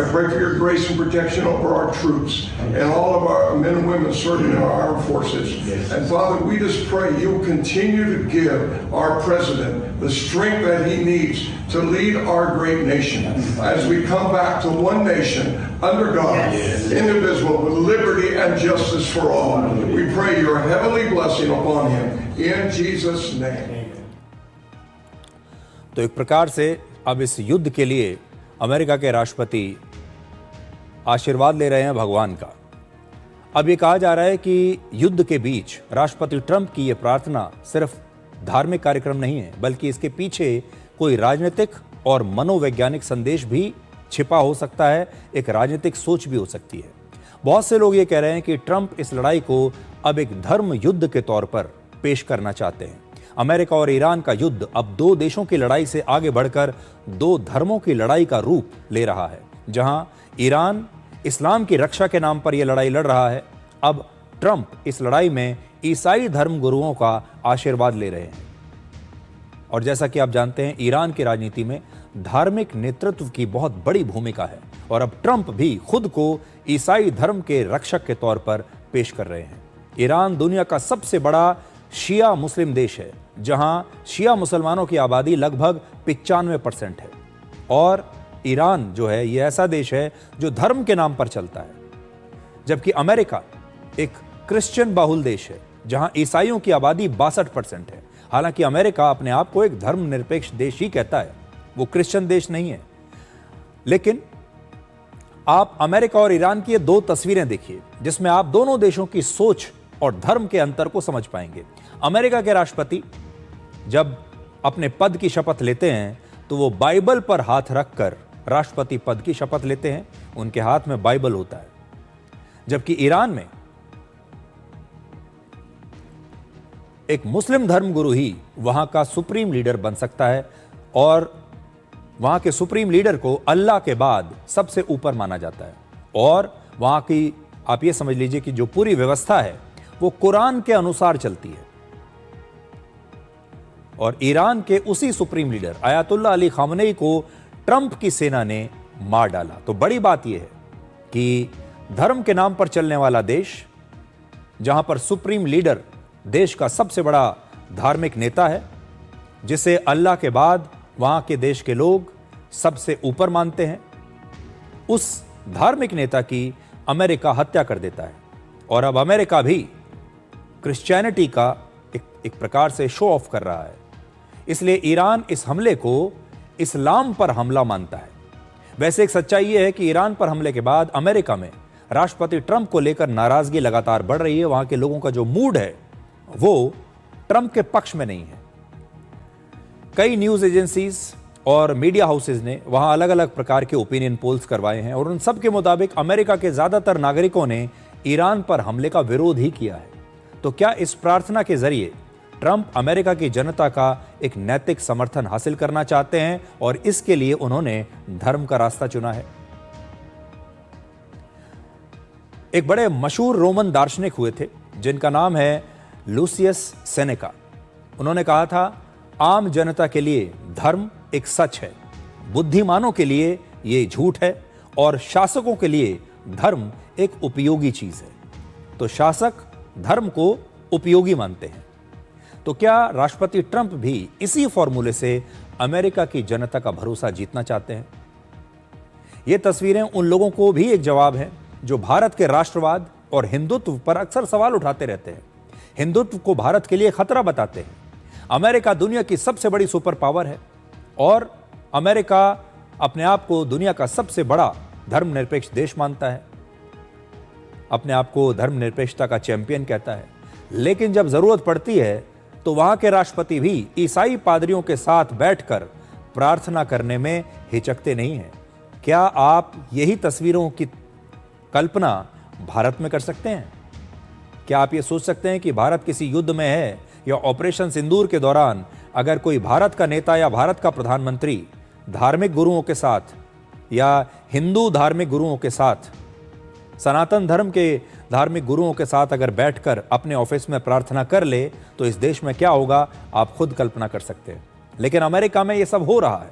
I pray for your grace and protection over our troops and all of our men and women serving in our armed forces. And Father, we just pray you'll continue to give our president the strength that he needs to lead our great nation as we come back to one nation under God, indivisible, with liberty and justice for all. We pray your heavenly blessing upon him in Jesus' name. तो एक प्रकार से अब इस युद्ध के लिए America के राष्ट्रपति आशीर्वाद ले रहे हैं भगवान का। अब ये कहा जा रहा है कि युद्ध के बीच राष्ट्रपति ट्रंप की ये प्रार्थना सिर्फ धार्मिक कार्यक्रम नहीं है, बल्कि इसके पीछे कोई राजनीतिक और मनोवैज्ञानिक संदेश भी छिपा हो सकता है, एक राजनीतिक सोच भी हो सकती है। बहुत से लोग ये कह रहे हैं कि ट्रंप इस लड़ाई को अब एक धर्म युद्ध के तौर पर पेश करना चाहते हैं। अमेरिका और ईरान का युद्ध अब दो देशों की लड़ाई से आगे बढ़कर दो धर्मों की लड़ाई का रूप ले रहा है। जहां ईरान इस्लाम की रक्षा के नाम पर यह लड़ाई लड़ रहा है, अब ट्रंप इस लड़ाई में ईसाई धर्म गुरुओं का आशीर्वाद ले रहे हैं। और जैसा कि आप जानते हैं, ईरान की राजनीति में धार्मिक नेतृत्व की बहुत बड़ी भूमिका है और अब ट्रंप भी खुद को ईसाई धर्म के रक्षक के तौर पर पेश कर रहे हैं। ईरान दुनिया का सबसे बड़ा शिया मुस्लिम देश है, जहां शिया मुसलमानों की आबादी लगभग 95% है। और ईरान जो है यह ऐसा देश है जो धर्म के नाम पर चलता है, जबकि अमेरिका एक क्रिश्चियन बाहुल देश है जहां ईसाइयों की आबादी 62% है। हालांकि अमेरिका अपने आप को एक धर्मनिरपेक्ष देश ही कहता है, वो क्रिश्चियन देश नहीं है। लेकिन आप अमेरिका और ईरान की ये दो तस्वीरें देखिए जिसमें आप दोनों देशों की सोच और धर्म के अंतर को समझ पाएंगे। अमेरिका के राष्ट्रपति जब अपने पद की शपथ लेते हैं तो वो बाइबल पर हाथ रखकर राष्ट्रपति पद की शपथ लेते हैं, उनके हाथ में बाइबल होता है। जबकि ईरान में एक मुस्लिम धर्मगुरु ही वहां का सुप्रीम लीडर बन सकता है और वहां के सुप्रीम लीडर को अल्लाह के बाद सबसे ऊपर माना जाता है। और वहां की आप ये समझ लीजिए कि जो पूरी व्यवस्था है वो कुरान के अनुसार चलती है। और ईरान के उसी supreme leader Ayatollah Ali Khamenei को ट्रंप की सेना ने मार डाला। तो बड़ी बात यह है कि धर्म के नाम पर चलने वाला देश, जहां पर सुप्रीम लीडर देश का सबसे बड़ा धार्मिक नेता है, जिसे अल्लाह के बाद वहां के देश के लोग सबसे ऊपर मानते हैं, उस धार्मिक नेता की अमेरिका हत्या कर देता है। और अब अमेरिका भी क्रिश्चियनिटी का एक प्रकार से शो ऑफ कर रहा है। इसलिए ईरान इस हमले को इस्लाम पर हमला मानता है। वैसे एक सच्चाई यह है कि ईरान पर हमले के बाद अमेरिका में राष्ट्रपति ट्रंप को लेकर नाराजगी लगातार बढ़ रही है। वहां के लोगों का जो मूड है वो ट्रंप के पक्ष में नहीं है। कई न्यूज एजेंसीज और मीडिया हाउसेज ने वहां अलग अलग प्रकार के ओपिनियन पोल्स करवाए हैं और उन सब के मुताबिक अमेरिका के ज्यादातर नागरिकों ने ईरान पर हमले का विरोध ही किया है। तो क्या इस प्रार्थना के जरिए ट्रंप अमेरिका की जनता का एक नैतिक समर्थन हासिल करना चाहते हैं और इसके लिए उन्होंने धर्म का रास्ता चुना है? एक बड़े मशहूर रोमन दार्शनिक हुए थे जिनका नाम है लूसियस सेनेका। उन्होंने कहा था, आम जनता के लिए धर्म एक सच है, बुद्धिमानों के लिए यह झूठ है और शासकों के लिए धर्म एक उपयोगी चीज है। तो शासक धर्म को उपयोगी मानते हैं। तो क्या राष्ट्रपति ट्रंप भी इसी फॉर्मूले से अमेरिका की जनता का भरोसा जीतना चाहते हैं? ये तस्वीरें उन लोगों को भी एक जवाब है जो भारत के राष्ट्रवाद और हिंदुत्व पर अक्सर सवाल उठाते रहते हैं, हिंदुत्व को भारत के लिए खतरा बताते हैं। अमेरिका दुनिया की सबसे बड़ी सुपर पावर है और अमेरिका अपने आप को दुनिया का सबसे बड़ा धर्मनिरपेक्ष देश मानता है, अपने आप को धर्मनिरपेक्षता का चैंपियन कहता है। लेकिन जब जरूरत पड़ती है तो वहां के राष्ट्रपति भी ईसाई पादरियों के साथ बैठकर प्रार्थना करने में हिचकते नहीं हैं। क्या आप यही तस्वीरों की कल्पना भारत में कर सकते हैं? क्या आप ये सोच सकते हैं कि भारत किसी युद्ध में है या ऑपरेशन सिंदूर के दौरान अगर कोई भारत का नेता या भारत का प्रधानमंत्री धार्मिक गुरुओं के साथ या हिंदू धार्मिक गुरुओं के साथ, सनातन धर्म के धार्मिक गुरुओं के साथ अगर बैठकर अपने ऑफिस में प्रार्थना कर ले तो इस देश में क्या होगा आप खुद कल्पना कर सकते हैं। लेकिन अमेरिका में यह सब हो रहा है।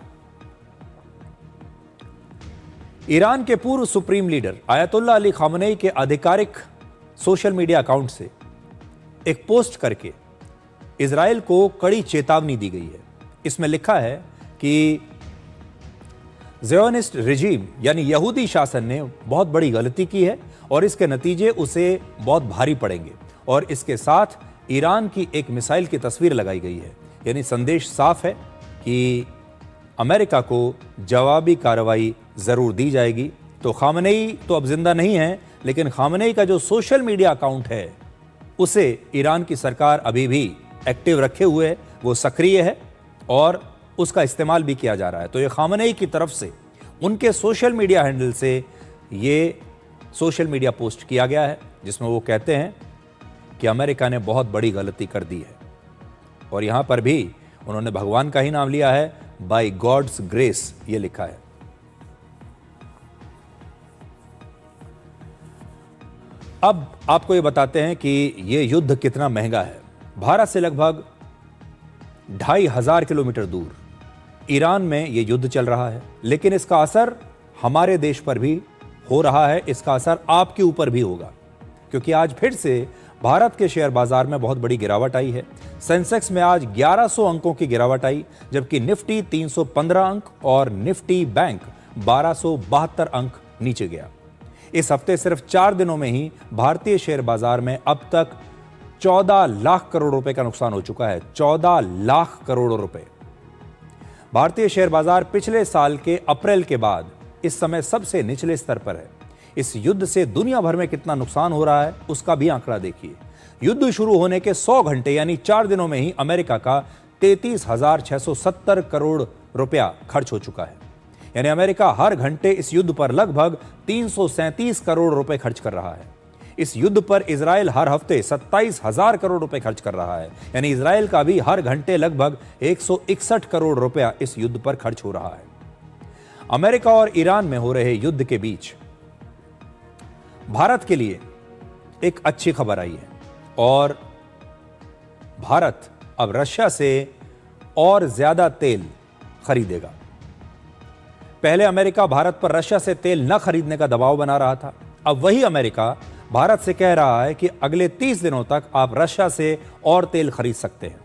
ईरान के पूर्व supreme leader Ayatollah Ali Khamenei के आधिकारिक सोशल मीडिया अकाउंट से एक पोस्ट करके इजराइल को कड़ी चेतावनी दी गई है। इसमें लिखा है कि ज़ियोनिस्ट रिजीम यानी यहूदी शासन ने बहुत बड़ी गलती की है और इसके नतीजे उसे बहुत भारी पड़ेंगे। और इसके साथ ईरान की एक मिसाइल की तस्वीर लगाई गई है। यानी संदेश साफ है कि अमेरिका को जवाबी कार्रवाई जरूर दी जाएगी। तो खामनेई तो अब जिंदा नहीं है, लेकिन खामनेई का जो सोशल मीडिया अकाउंट है उसे ईरान की सरकार अभी भी एक्टिव रखे हुए है, वो सक्रिय है और उसका इस्तेमाल भी किया जा रहा है। तो ये खामनेई की तरफ से उनके सोशल मीडिया हैंडल से ये सोशल मीडिया पोस्ट किया गया है जिसमें वो कहते हैं कि अमेरिका ने बहुत बड़ी गलती कर दी है। और यहां पर भी उन्होंने भगवान का ही नाम लिया है, बाय गॉड्स ग्रेस ये लिखा है। अब आपको ये बताते हैं कि ये युद्ध कितना महंगा है। भारत से लगभग 2500 किलोमीटर दूर ईरान में ये युद्ध चल रहा है, लेकिन इसका असर हमारे देश पर भी हो रहा है, इसका असर आपके ऊपर भी होगा, क्योंकि आज फिर से भारत के शेयर बाजार में बहुत बड़ी गिरावट आई है। सेंसेक्स में आज 1100 अंकों की गिरावट आई, जबकि निफ्टी 315 अंक और निफ्टी बैंक 1272 अंक नीचे गया। इस हफ्ते सिर्फ 4 दिनों में ही भारतीय शेयर बाजार में अब तक 14 लाख करोड़ रुपए का नुकसान हो चुका है। 14 लाख करोड़ रुपए। भारतीय शेयर बाजार पिछले साल के अप्रैल के बाद इस समय सबसे निचले स्तर पर है। इस युद्ध से दुनिया भर में कितना नुकसान हो रहा है उसका भी आंकड़ा देखिए। युद्ध शुरू होने के 100 घंटे यानी 4 दिनों में ही अमेरिका का 33,670 करोड़ रुपया खर्च हो चुका है। यानी अमेरिका हर घंटे इस युद्ध पर लगभग 337 करोड़ रुपए खर्च कर रहा है। इस युद्ध पर इजराइल हर हफ्ते 27,000 करोड़ रुपए खर्च कर रहा है। यानी इजराइल का भी हर घंटे लगभग 161 करोड़ रुपया इस युद्ध पर खर्च हो रहा है। अमेरिका और ईरान में हो रहे युद्ध के बीच भारत के लिए एक अच्छी खबर आई है और भारत अब रशिया से और ज्यादा तेल खरीदेगा। पहले अमेरिका भारत पर रशिया से तेल न खरीदने का दबाव बना रहा था। अब वही अमेरिका भारत से कह रहा है कि अगले 30 दिनों तक आप रशिया से और तेल खरीद सकते हैं।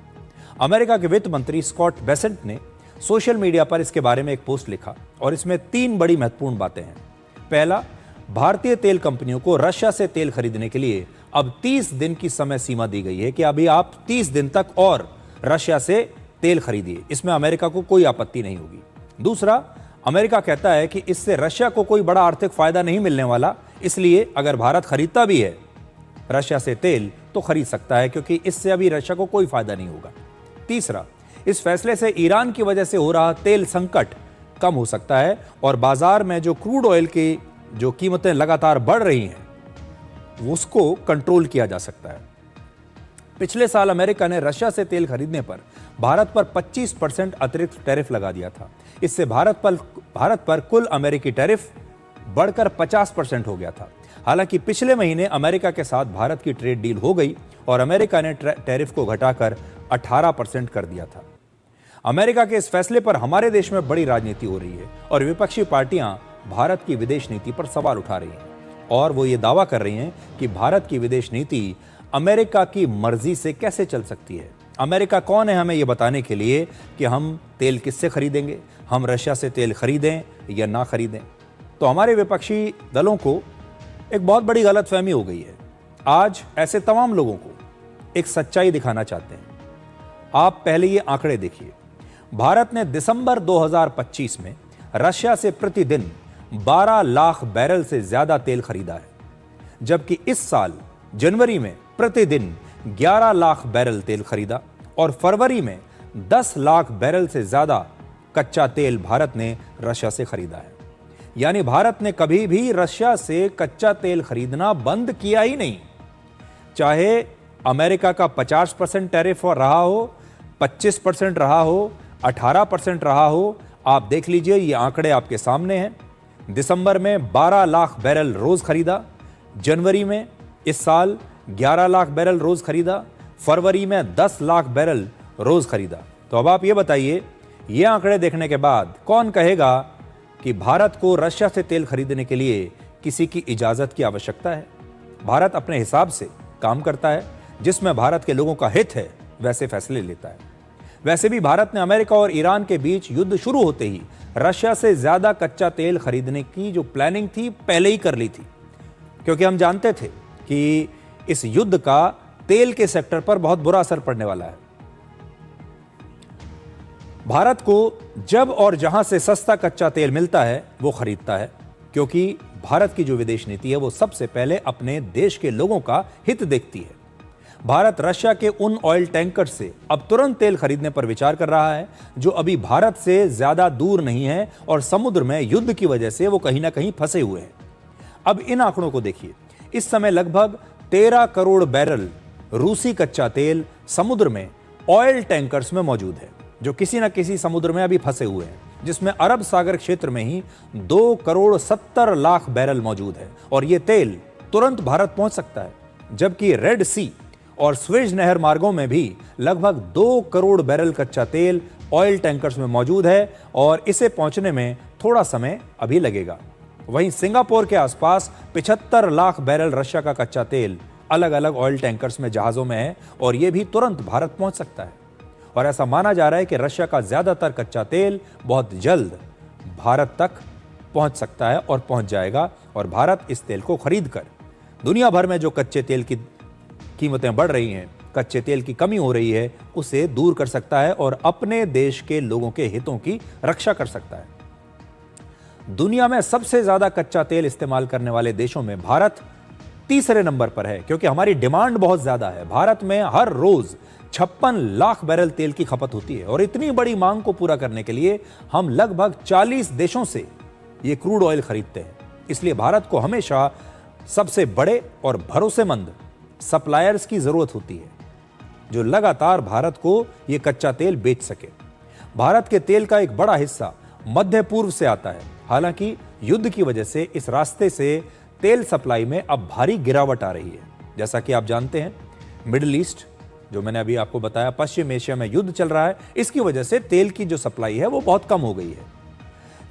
अमेरिका के वित्त मंत्री स्कॉट बेसेंट ने सोशल मीडिया पर इसके बारे में एक पोस्ट लिखा और इसमें 3 बड़ी महत्वपूर्ण बातें हैं। पहला, भारतीय तेल कंपनियों को रशिया से तेल खरीदने के लिए अब 30 दिन की समय सीमा दी गई है कि अभी आप 30 दिन तक और रशिया से तेल खरीदिए। इसमें अमेरिका को कोई आपत्ति नहीं होगी। दूसरा, अमेरिका कहता है कि इससे रशिया को कोई बड़ा आर्थिक फायदा नहीं मिलने वाला, इसलिए अगर भारत खरीदता भी है रशिया से तेल तो खरीद सकता है, क्योंकि इससे अभी रशिया को कोई फायदा नहीं होगा। तीसरा, इस फैसले से ईरान की वजह से हो रहा तेल संकट कम हो सकता है और बाजार में जो क्रूड ऑयल की जो कीमतें लगातार बढ़ रही हैं उसको कंट्रोल किया जा सकता है। पिछले साल अमेरिका ने रशिया से तेल खरीदने पर भारत पर 25% अतिरिक्त टैरिफ लगा दिया था। इससे भारत पर कुल अमेरिकी टैरिफ बढ़कर 50% हो गया था। हालांकि पिछले महीने अमेरिका के साथ भारत की ट्रेड डील हो गई और अमेरिका ने टैरिफ को घटाकर 18% कर दिया था। अमेरिका के इस फैसले पर हमारे देश में बड़ी राजनीति हो रही है और विपक्षी पार्टियां भारत की विदेश नीति पर सवाल उठा रही हैं और वो ये दावा कर रही हैं कि भारत की विदेश नीति अमेरिका की मर्जी से कैसे चल सकती है। अमेरिका कौन है हमें यह बताने के लिए कि हम तेल किससे खरीदेंगे, हम रशिया से तेल खरीदें या ना खरीदें। तो हमारे विपक्षी दलों को एक बहुत बड़ी गलतफहमी हो गई है। आज ऐसे तमाम लोगों को एक सच्चाई दिखाना चाहते हैं। आप पहले ये आंकड़े देखिए। भारत ने दिसंबर 2025 में रशिया से प्रतिदिन 12 लाख बैरल से ज्यादा तेल खरीदा है, जबकि इस साल जनवरी में प्रतिदिन 11 लाख बैरल तेल खरीदा और फरवरी में 10 लाख बैरल से ज्यादा कच्चा तेल भारत ने रशिया से खरीदा है। यानी भारत ने कभी भी रशिया से कच्चा तेल खरीदना बंद किया ही नहीं। चाहे अमेरिका का 50% टैरिफ रहा हो, 25% रहा हो, 18% रहा हो, आप देख लीजिए, ये आंकड़े आपके सामने हैं। दिसंबर में 12 लाख बैरल रोज खरीदा, जनवरी में इस साल 11 लाख बैरल रोज खरीदा, फरवरी में 10 लाख बैरल रोज खरीदा। तो अब आप ये बताइए, ये आंकड़े देखने के बाद कौन कहेगा कि भारत को रशिया से तेल खरीदने के लिए किसी की इजाजत की आवश्यकता है? भारत अपने हिसाब से काम करता है, जिसमें भारत के लोगों का हित है वैसे फैसले लेता है। वैसे भी भारत ने अमेरिका और ईरान के बीच युद्ध शुरू होते ही रशिया से ज्यादा कच्चा तेल खरीदने की जो प्लानिंग थी पहले ही कर ली थी, क्योंकि हम जानते थे कि इस युद्ध का तेल के सेक्टर पर बहुत बुरा असर पड़ने वाला है। भारत को जब और जहां से सस्ता कच्चा तेल मिलता है वो खरीदता है, क्योंकि भारत की जो विदेश नीति है वो सबसे पहले अपने देश के लोगों का हित देखती है। भारत रशिया के उन ऑयल टैंकर से अब तुरंत तेल खरीदने पर विचार कर रहा है जो अभी भारत से ज्यादा दूर नहीं है और समुद्र में युद्ध की वजह से वो कहीं ना कहीं फंसे हुए हैं। अब इन आंकड़ों को देखिए। इस समय लगभग 13 करोड़ बैरल रूसी कच्चा तेल समुद्र में ऑयल टैंकर्स में मौजूद है, जो किसी न किसी समुद्र में अभी फंसे हुए हैं, जिसमें अरब सागर क्षेत्र में ही 2 करोड़ 70 लाख बैरल मौजूद है। और यह तेल तुरंत भारत पहुंच सकता है, जबकि रेड सी और स्वेज नहर मार्गों में भी लगभग 2 करोड़ बैरल कच्चा तेल ऑयल टैंकर्स में मौजूद है और इसे पहुंचने में थोड़ा समय अभी लगेगा। वहीं सिंगापुर के आसपास 75 लाख बैरल रशिया का कच्चा तेल अलग अलग ऑयल टैंकर्स में जहाजों में है और यह भी तुरंत भारत पहुंच सकता है। और ऐसा माना जा रहा है कि रशिया का ज्यादातर कच्चा तेल बहुत जल्द भारत तक पहुंच सकता है और पहुंच जाएगा, और भारत इस तेल को खरीदकर दुनिया भर में जो कच्चे तेल की कीमतें बढ़ रही हैं, कच्चे तेल की कमी हो रही है, उसे दूर कर सकता है और अपने देश के लोगों के हितों की रक्षा कर सकता है। दुनिया में सबसे ज्यादा कच्चा तेल इस्तेमाल करने वाले देशों में भारत तीसरे नंबर पर है, क्योंकि हमारी डिमांड बहुत ज्यादा है। भारत में हर रोज 56 लाख बैरल तेल की खपत होती है और इतनी बड़ी मांग को पूरा करने के लिए हम लगभग 40 देशों से ये क्रूड ऑयल खरीदते हैं। इसलिए भारत को हमेशा सबसे बड़े और भरोसेमंद सप्लायर्स की जरूरत होती है, जो लगातार भारत को यह कच्चा तेल बेच सके। भारत के तेल का एक बड़ा हिस्सा मध्य पूर्व से आता है। हालांकि युद्ध की वजह से इस रास्ते से तेल सप्लाई में अब भारी गिरावट आ रही है। जैसा कि आप जानते हैं, मिडिल ईस्ट, जो मैंने अभी आपको बताया, पश्चिम एशिया में युद्ध चल रहा है, इसकी वजह से तेल की जो सप्लाई है वो बहुत कम हो गई है।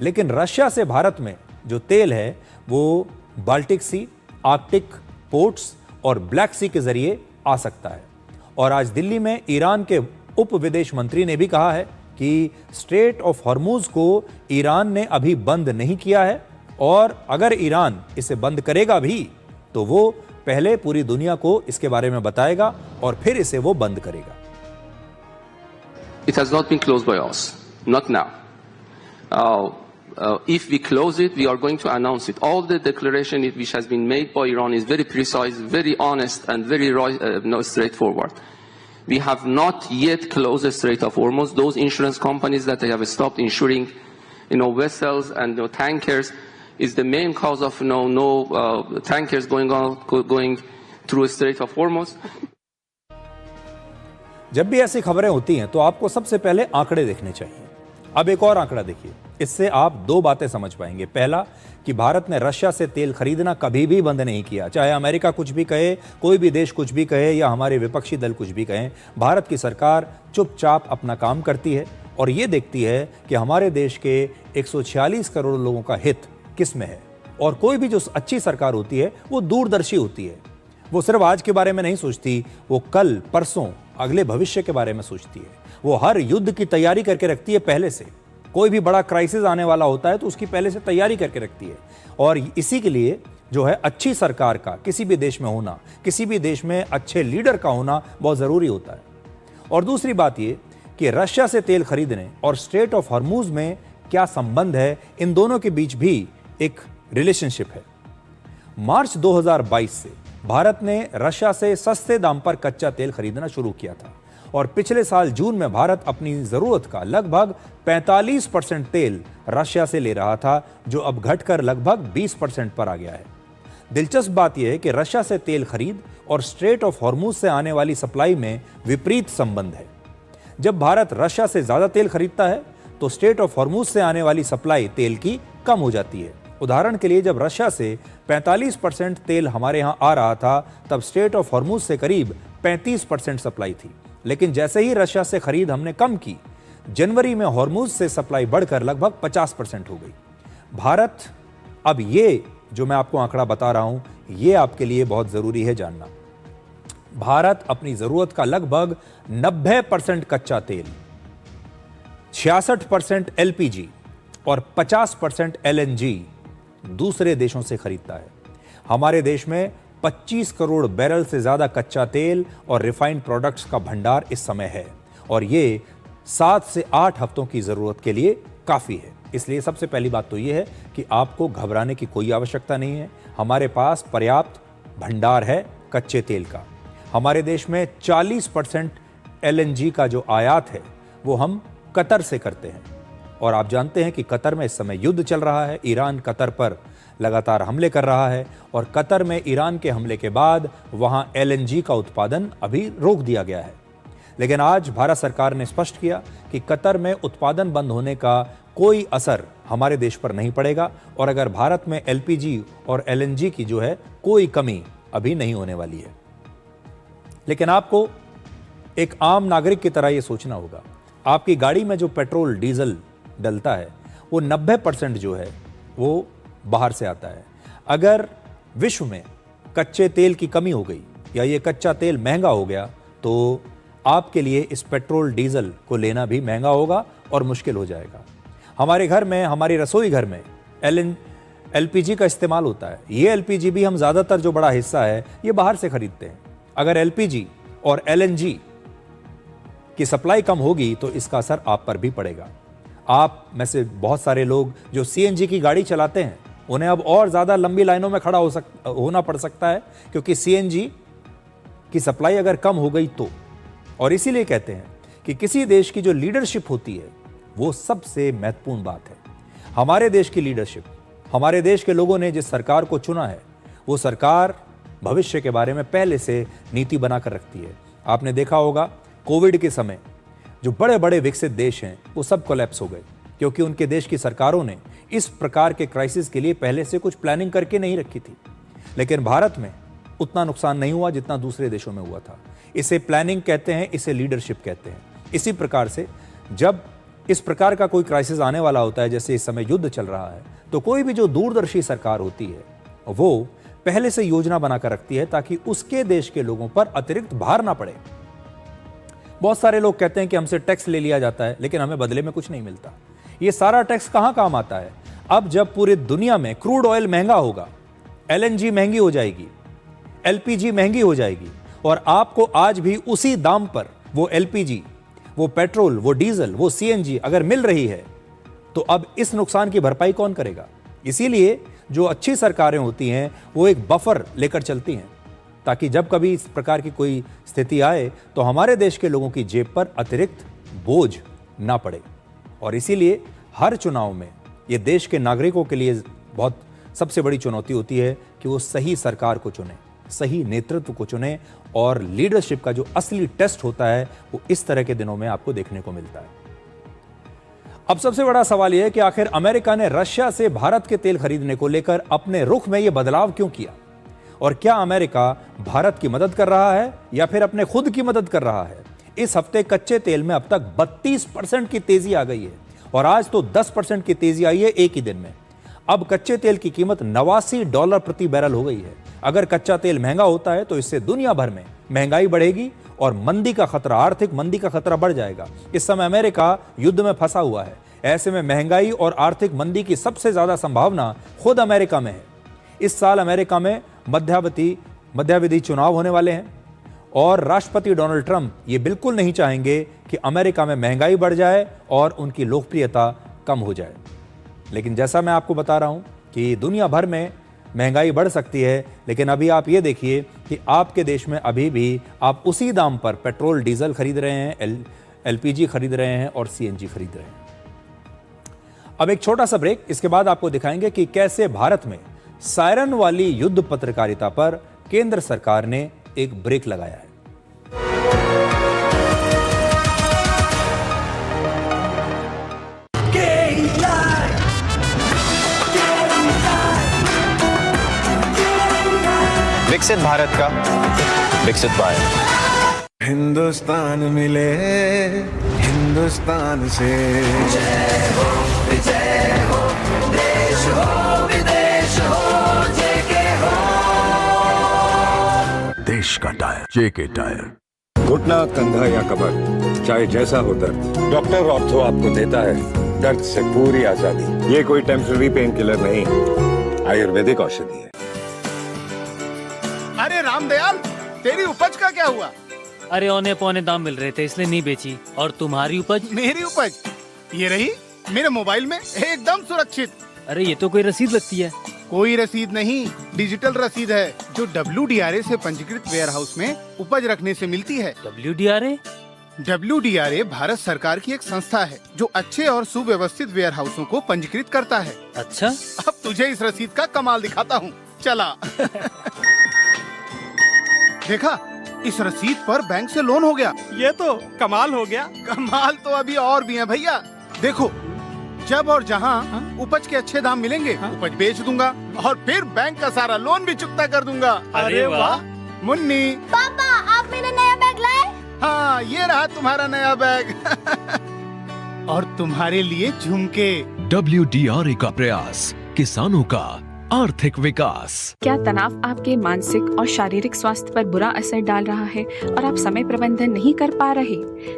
लेकिन रशिया से भारत में जो तेल है वो बाल्टिक सी, आर्कटिक पोर्ट्स और ब्लैक सी के जरिए आ सकता है। और आज दिल्ली में ईरान के उप विदेश मंत्री ने भी कहा है कि स्ट्रेट ऑफ हॉर्मुज को ईरान ने अभी बंद नहीं किया है, और अगर ईरान इसे बंद करेगा भी तो वो पहले पूरी दुनिया को इसके बारे में बताएगा और फिर इसे वो बंद करेगा। It has not been closed by us, not now. If we close it, we are going to announce it. All the declaration which has been made by Iran is very precise, very honest, and very straightforward. We have not yet closed the Strait of Hormuz. Those insurance companies that they have stopped insuring, vessels and tankers is the main cause of tankers going through the Strait of Hormuz. जब भी ऐसी खबरें होती हैं तो आपको सबसे पहले आंकड़े देखने चाहिए। अब एक और आंकड़ा देखिए, इससे आप 2 बातें समझ पाएंगे। पहला कि भारत ने रशिया से तेल खरीदना कभी भी बंद नहीं किया, चाहे अमेरिका कुछ भी कहे, कोई भी देश कुछ भी कहे या हमारे विपक्षी दल कुछ भी कहें। भारत की सरकार चुपचाप अपना काम करती है और ये देखती है कि हमारे देश के 146 करोड़ लोगों का हित किस में है। और कोई भी जो अच्छी सरकार होती है वो दूरदर्शी होती है, वो सिर्फ आज के बारे में नहीं सोचती, वो कल, परसों, अगले भविष्य के बारे में सोचती है। वो हर युद्ध की तैयारी करके रखती है पहले से। कोई भी बड़ा क्राइसिस आने वाला होता है तो उसकी पहले से तैयारी करके रखती है। और इसी के लिए जो है अच्छी सरकार का किसी भी देश में होना, किसी भी देश में अच्छे लीडर का होना बहुत ज़रूरी होता है। और दूसरी बात ये कि रशिया से तेल खरीदने और स्ट्रेट ऑफ हॉर्मुज में क्या संबंध है, इन दोनों के बीच भी एक रिलेशनशिप है। मार्च 2022 से भारत ने रशिया से सस्ते दाम पर कच्चा तेल खरीदना शुरू किया था और पिछले साल जून में भारत अपनी जरूरत का लगभग 45% तेल रशिया से ले रहा था, जो अब घटकर लगभग 20% पर आ गया है। दिलचस्प बात यह है कि रशिया से तेल खरीद और स्ट्रेट ऑफ हॉर्मुज से आने वाली सप्लाई में विपरीत संबंध है। जब भारत रशिया से ज्यादा तेल खरीदता है तो स्ट्रेट ऑफ हॉर्मुज से आने वाली सप्लाई तेल की कम हो जाती है। उदाहरण के लिए, जब रशिया से 45% तेल हमारे यहां आ रहा था, तब स्ट्रेट ऑफ हॉर्मुज से करीब 35% सप्लाई थी। लेकिन जैसे ही रशिया से खरीद हमने कम की, जनवरी में हॉर्मुज से सप्लाई बढ़कर लगभग 50% हो गई। भारत, अब ये जो मैं आपको आंकड़ा बता रहा हूं, ये आपके लिए बहुत जरूरी है जानना। भारत अपनी जरूरत का लगभग 90% कच्चा तेल, 66% एलपीजी और 50% एलएनजी दूसरे देशों से खरीदता है। हमारे देश में 25 करोड़ बैरल से ज्यादा कच्चा तेल और रिफाइंड प्रोडक्ट्स का भंडार इस समय है और ये 7 से 8 हफ्तों की जरूरत के लिए काफी है। इसलिए सबसे पहली बात तो यह है कि आपको घबराने की कोई आवश्यकता नहीं है। हमारे पास पर्याप्त भंडार है कच्चे तेल का। हमारे देश में 40% एलएनजी का जो आयात है वो हम कतर से करते हैं और आप जानते हैं कि कतर में इस समय युद्ध चल रहा है। ईरान कतर पर लगातार हमले कर रहा है और कतर में ईरान के हमले के बाद वहां एलएनजी का उत्पादन अभी रोक दिया गया है। लेकिन आज भारत सरकार ने स्पष्ट किया कि कतर में उत्पादन बंद होने का कोई असर हमारे देश पर नहीं पड़ेगा और अगर भारत में एलपीजी और एलएनजी की जो है कोई कमी अभी नहीं होने वाली है। लेकिन आपको एक आम नागरिक की तरह यह सोचना होगा, आपकी गाड़ी में जो पेट्रोल डीजल डलता है वो 90% जो है वो बाहर से आता है। अगर विश्व में कच्चे तेल की कमी हो गई या ये कच्चा तेल महंगा हो गया तो आपके लिए इस पेट्रोल डीजल को लेना भी महंगा होगा और मुश्किल हो जाएगा। हमारे घर में, हमारी रसोई घर में एलपीजी का इस्तेमाल होता है। ये एलपीजी भी हम ज़्यादातर जो बड़ा हिस्सा है ये बाहर से खरीदते हैं। अगर एलपीजी और एलएनजी की सप्लाई कम होगी तो इसका असर आप पर भी पड़ेगा। आप में से बहुत सारे लोग जो सीएनजी की गाड़ी चलाते हैं उन्हें अब और ज़्यादा लंबी लाइनों में खड़ा होना पड़ सकता है क्योंकि सीएनजी की सप्लाई अगर कम हो गई तो। और इसीलिए कहते हैं कि किसी देश की जो लीडरशिप होती है वो सबसे महत्वपूर्ण बात है। हमारे देश की लीडरशिप, हमारे देश के लोगों ने जिस सरकार को चुना है वो सरकार भविष्य के बारे में पहले से नीति बनाकर रखती है। आपने देखा होगा कोविड के समय जो बड़े बड़े विकसित देश हैं वो सब कोलैप्स हो गए क्योंकि उनके देश की सरकारों ने इस प्रकार के क्राइसिस के लिए पहले से कुछ प्लानिंग करके नहीं रखी थी। लेकिन भारत में उतना नुकसान नहीं हुआ जितना दूसरे देशों में हुआ था। इसे प्लानिंग कहते हैं, इसे लीडरशिप कहते हैं। इसी प्रकार से जब इस प्रकार का कोई क्राइसिस आने वाला होता है, जैसे इस समय युद्ध चल रहा है, तो कोई भी जो दूरदर्शी सरकार होती है वो पहले से योजना बनाकर रखती है ताकि उसके देश के लोगों पर अतिरिक्त भार ना पड़े। बहुत सारे लोग कहते हैं कि हमसे टैक्स ले लिया जाता है लेकिन हमें बदले में कुछ नहीं मिलता। ये सारा टैक्स कहां काम आता है? अब जब पूरी दुनिया में क्रूड ऑयल महंगा होगा, एलएनजी महंगी हो जाएगी, एलपीजी महंगी हो जाएगी और आपको आज भी उसी दाम पर वो एलपीजी, वो पेट्रोल, वो डीजल, वो सीएनजी अगर मिल रही है तो अब इस नुकसान की भरपाई कौन करेगा? इसीलिए जो अच्छी सरकारें होती हैं वो एक बफर लेकर चलती हैं ताकि जब कभी इस प्रकार की कोई स्थिति आए तो हमारे देश के लोगों की जेब पर अतिरिक्त बोझ ना पड़े। और इसीलिए हर चुनाव में ये देश के नागरिकों के लिए बहुत सबसे बड़ी चुनौती होती है कि वो सही सरकार को चुने, सही नेतृत्व को चुने और लीडरशिप का जो असली टेस्ट होता है वो इस तरह के दिनों में आपको देखने को मिलता है। अब सबसे बड़ा सवाल यह है कि आखिर अमेरिका ने रशिया से भारत के तेल खरीदने को लेकर अपने रुख में यह बदलाव क्यों किया और क्या अमेरिका भारत की मदद कर रहा है या फिर अपने खुद की मदद कर रहा है? इस हफ्ते कच्चे तेल में अब तक 32% की तेजी आ गई है और आज तो 10% की तेजी आई है एक ही दिन में। अब कच्चे तेल की कीमत $89 प्रति बैरल हो गई है। अगर कच्चा तेल महंगा होता है तो इससे दुनिया भर में महंगाई बढ़ेगी और मंदी का खतरा, आर्थिक मंदी का खतरा बढ़ जाएगा। इस समय अमेरिका युद्ध में फंसा हुआ है। ऐसे में महंगाई और आर्थिक मंदी की सबसे ज्यादा संभावना खुद अमेरिका में है। इस साल अमेरिका में मध्यावधि चुनाव होने वाले हैं और राष्ट्रपति डोनाल्ड ट्रंप ये बिल्कुल नहीं चाहेंगे कि अमेरिका में महंगाई बढ़ जाए और उनकी लोकप्रियता कम हो जाए। लेकिन जैसा मैं आपको बता रहा हूं कि दुनिया भर में महंगाई बढ़ सकती है, लेकिन अभी आप ये देखिए कि आपके देश में अभी भी आप उसी दाम पर पेट्रोल डीजल खरीद रहे हैं, एलपीजी खरीद रहे हैं और सीएनजी खरीद रहे हैं। अब एक छोटा सा ब्रेक, इसके बाद आपको दिखाएंगे कि कैसे भारत में सायरन वाली युद्ध पत्रकारिता पर केंद्र सरकार ने एक ब्रेक लगाया है। विकसित भारत का विकसित भारत। हिंदुस्तान मिले हिंदुस्तान से, जय हो देश हो विदेश हो, जेके हो। देश का टायर जेके टायर। घुटना, कंधा या कमर, चाहे जैसा हो दर्द, डॉक्टर ऑर्थो आपको देता है दर्द से पूरी आजादी। ये कोई टेम्पररी पेन किलर नहीं, आयुर्वेदिक औषधि है। अरे रामदयाल, तेरी उपज का क्या हुआ? अरे औने पौने दाम मिल रहे थे इसलिए नहीं बेची। और तुम्हारी उपज? मेरी उपज ये रही मेरे मोबाइल में एकदम सुरक्षित। अरे ये तो कोई रसीद लगती है। कोई रसीद नहीं, डिजिटल रसीद है जो WDRA से पंजीकृत वेयरहाउस में उपज रखने से मिलती है। WDRA? WDRA भारत सरकार की एक संस्था है जो अच्छे और सुव्यवस्थित वेयरहाउसों को पंजीकृत करता है। अच्छा, अब तुझे इस रसीद का कमाल दिखाता हूँ, चला। देखा, इस रसीद पर बैंक से लोन हो गया। ये तो कमाल हो गया। कमाल तो अभी और भी है भैया। देखो, जब और जहाँ उपज के अच्छे दाम मिलेंगे, उपज बेच दूंगा और फिर बैंक का सारा लोन भी चुकता कर दूंगा। अरे वाह। मुन्नी, पापा आप मेरा नया बैग लाए? हाँ, ये रहा तुम्हारा नया बैग। और तुम्हारे लिए झुमके। WDRA का प्रयास, किसानों का आर्थिक विकास। क्या तनाव आपके मानसिक और शारीरिक स्वास्थ्य पर बुरा असर डाल रहा है और आप समय प्रबंधन नहीं कर पा रहे?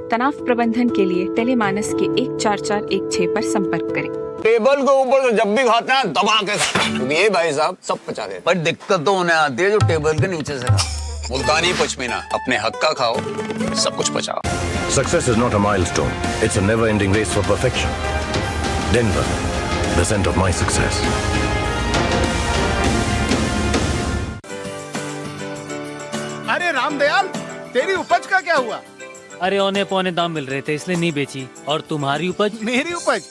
तनाव प्रबंधन के लिए टेलीमानस के 14416 पर संपर्क करें। टेबल के ऊपर जब भी खाते हैं दबा के खाते, ये भाई साहब सब पचा देते, पर दिक्कत तो उन्हें आती है जो टेबल के नीचे से खा। मुल्तानी पश्मीना, अपने हक का खाओ, सब कुछ पचाओ। Success is not a milestone. It's a never-ending race for perfection. Denver, the center of my success. अरे रामदयाल, तेरी उपज का क्या हुआ? अरे औने पौने दाम मिल रहे थे इसलिए नहीं बेची। और तुम्हारी उपज? मेरी उपज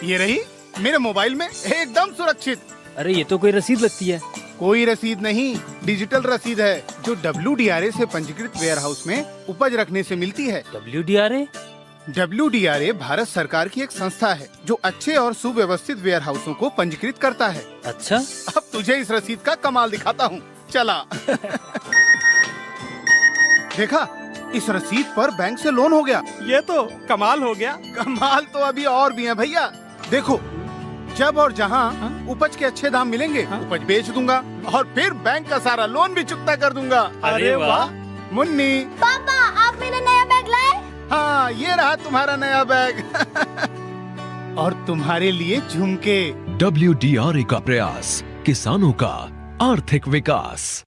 ये रही मेरे मोबाइल में एकदम सुरक्षित। अरे ये तो कोई रसीद लगती है। कोई रसीद नहीं, डिजिटल रसीद है जो WDRA से पंजीकृत वेयर हाउस में उपज रखने से मिलती है। WDRA? WDRA भारत सरकार की एक संस्था है जो अच्छे और सुव्यवस्थित वेयर हाउसों को पंजीकृत करता है। अच्छा, अब तुझे इस रसीद का कमाल दिखाता हूँ, चला। देखा, इस रसीद पर बैंक से लोन हो गया। ये तो कमाल हो गया। कमाल तो अभी और भी है भैया। देखो, जब और जहाँ उपज के अच्छे दाम मिलेंगे, उपज बेच दूंगा और फिर बैंक का सारा लोन भी चुकता कर दूंगा। अरे वाह। मुन्नी, पापा आप मेरा नया बैग लाए? हाँ, ये रहा तुम्हारा नया बैग। और तुम्हारे लिए झुमके। WDRA का प्रयास, किसानों का आर्थिक विकास।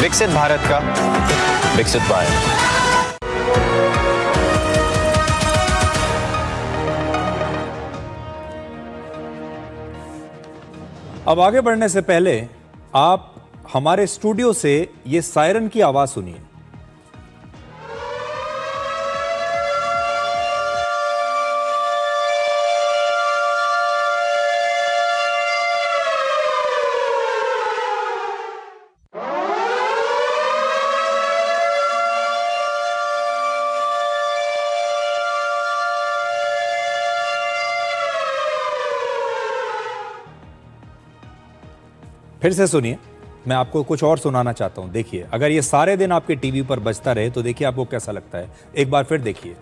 विकसित भारत का विकसित भारत। अब आगे बढ़ने से पहले आप हमारे स्टूडियो से ये सायरन की आवाज सुनिए। फिर से सुनिए, मैं आपको कुछ और सुनाना चाहता हूं। देखिए, अगर ये सारे दिन आपके टीवी पर बजता रहे तो देखिए आपको कैसा लगता है। एक बार फिर देखिए।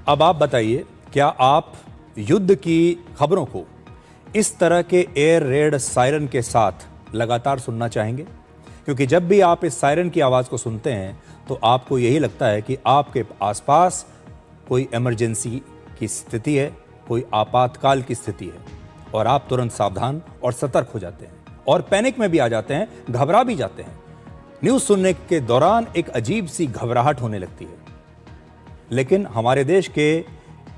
अब आप बताइए, क्या आप युद्ध की खबरों को इस तरह के एयर रेड सायरन के साथ लगातार सुनना चाहेंगे? क्योंकि जब भी आप इस सायरन की आवाज़ को सुनते हैं तो आपको यही लगता है कि आपके आसपास कोई इमरजेंसी की स्थिति है, कोई आपातकाल की स्थिति है और आप तुरंत सावधान और सतर्क हो जाते हैं और पैनिक में भी आ जाते हैं, घबरा भी जाते हैं। न्यूज़ सुनने के दौरान एक अजीब सी घबराहट होने लगती है। लेकिन हमारे देश के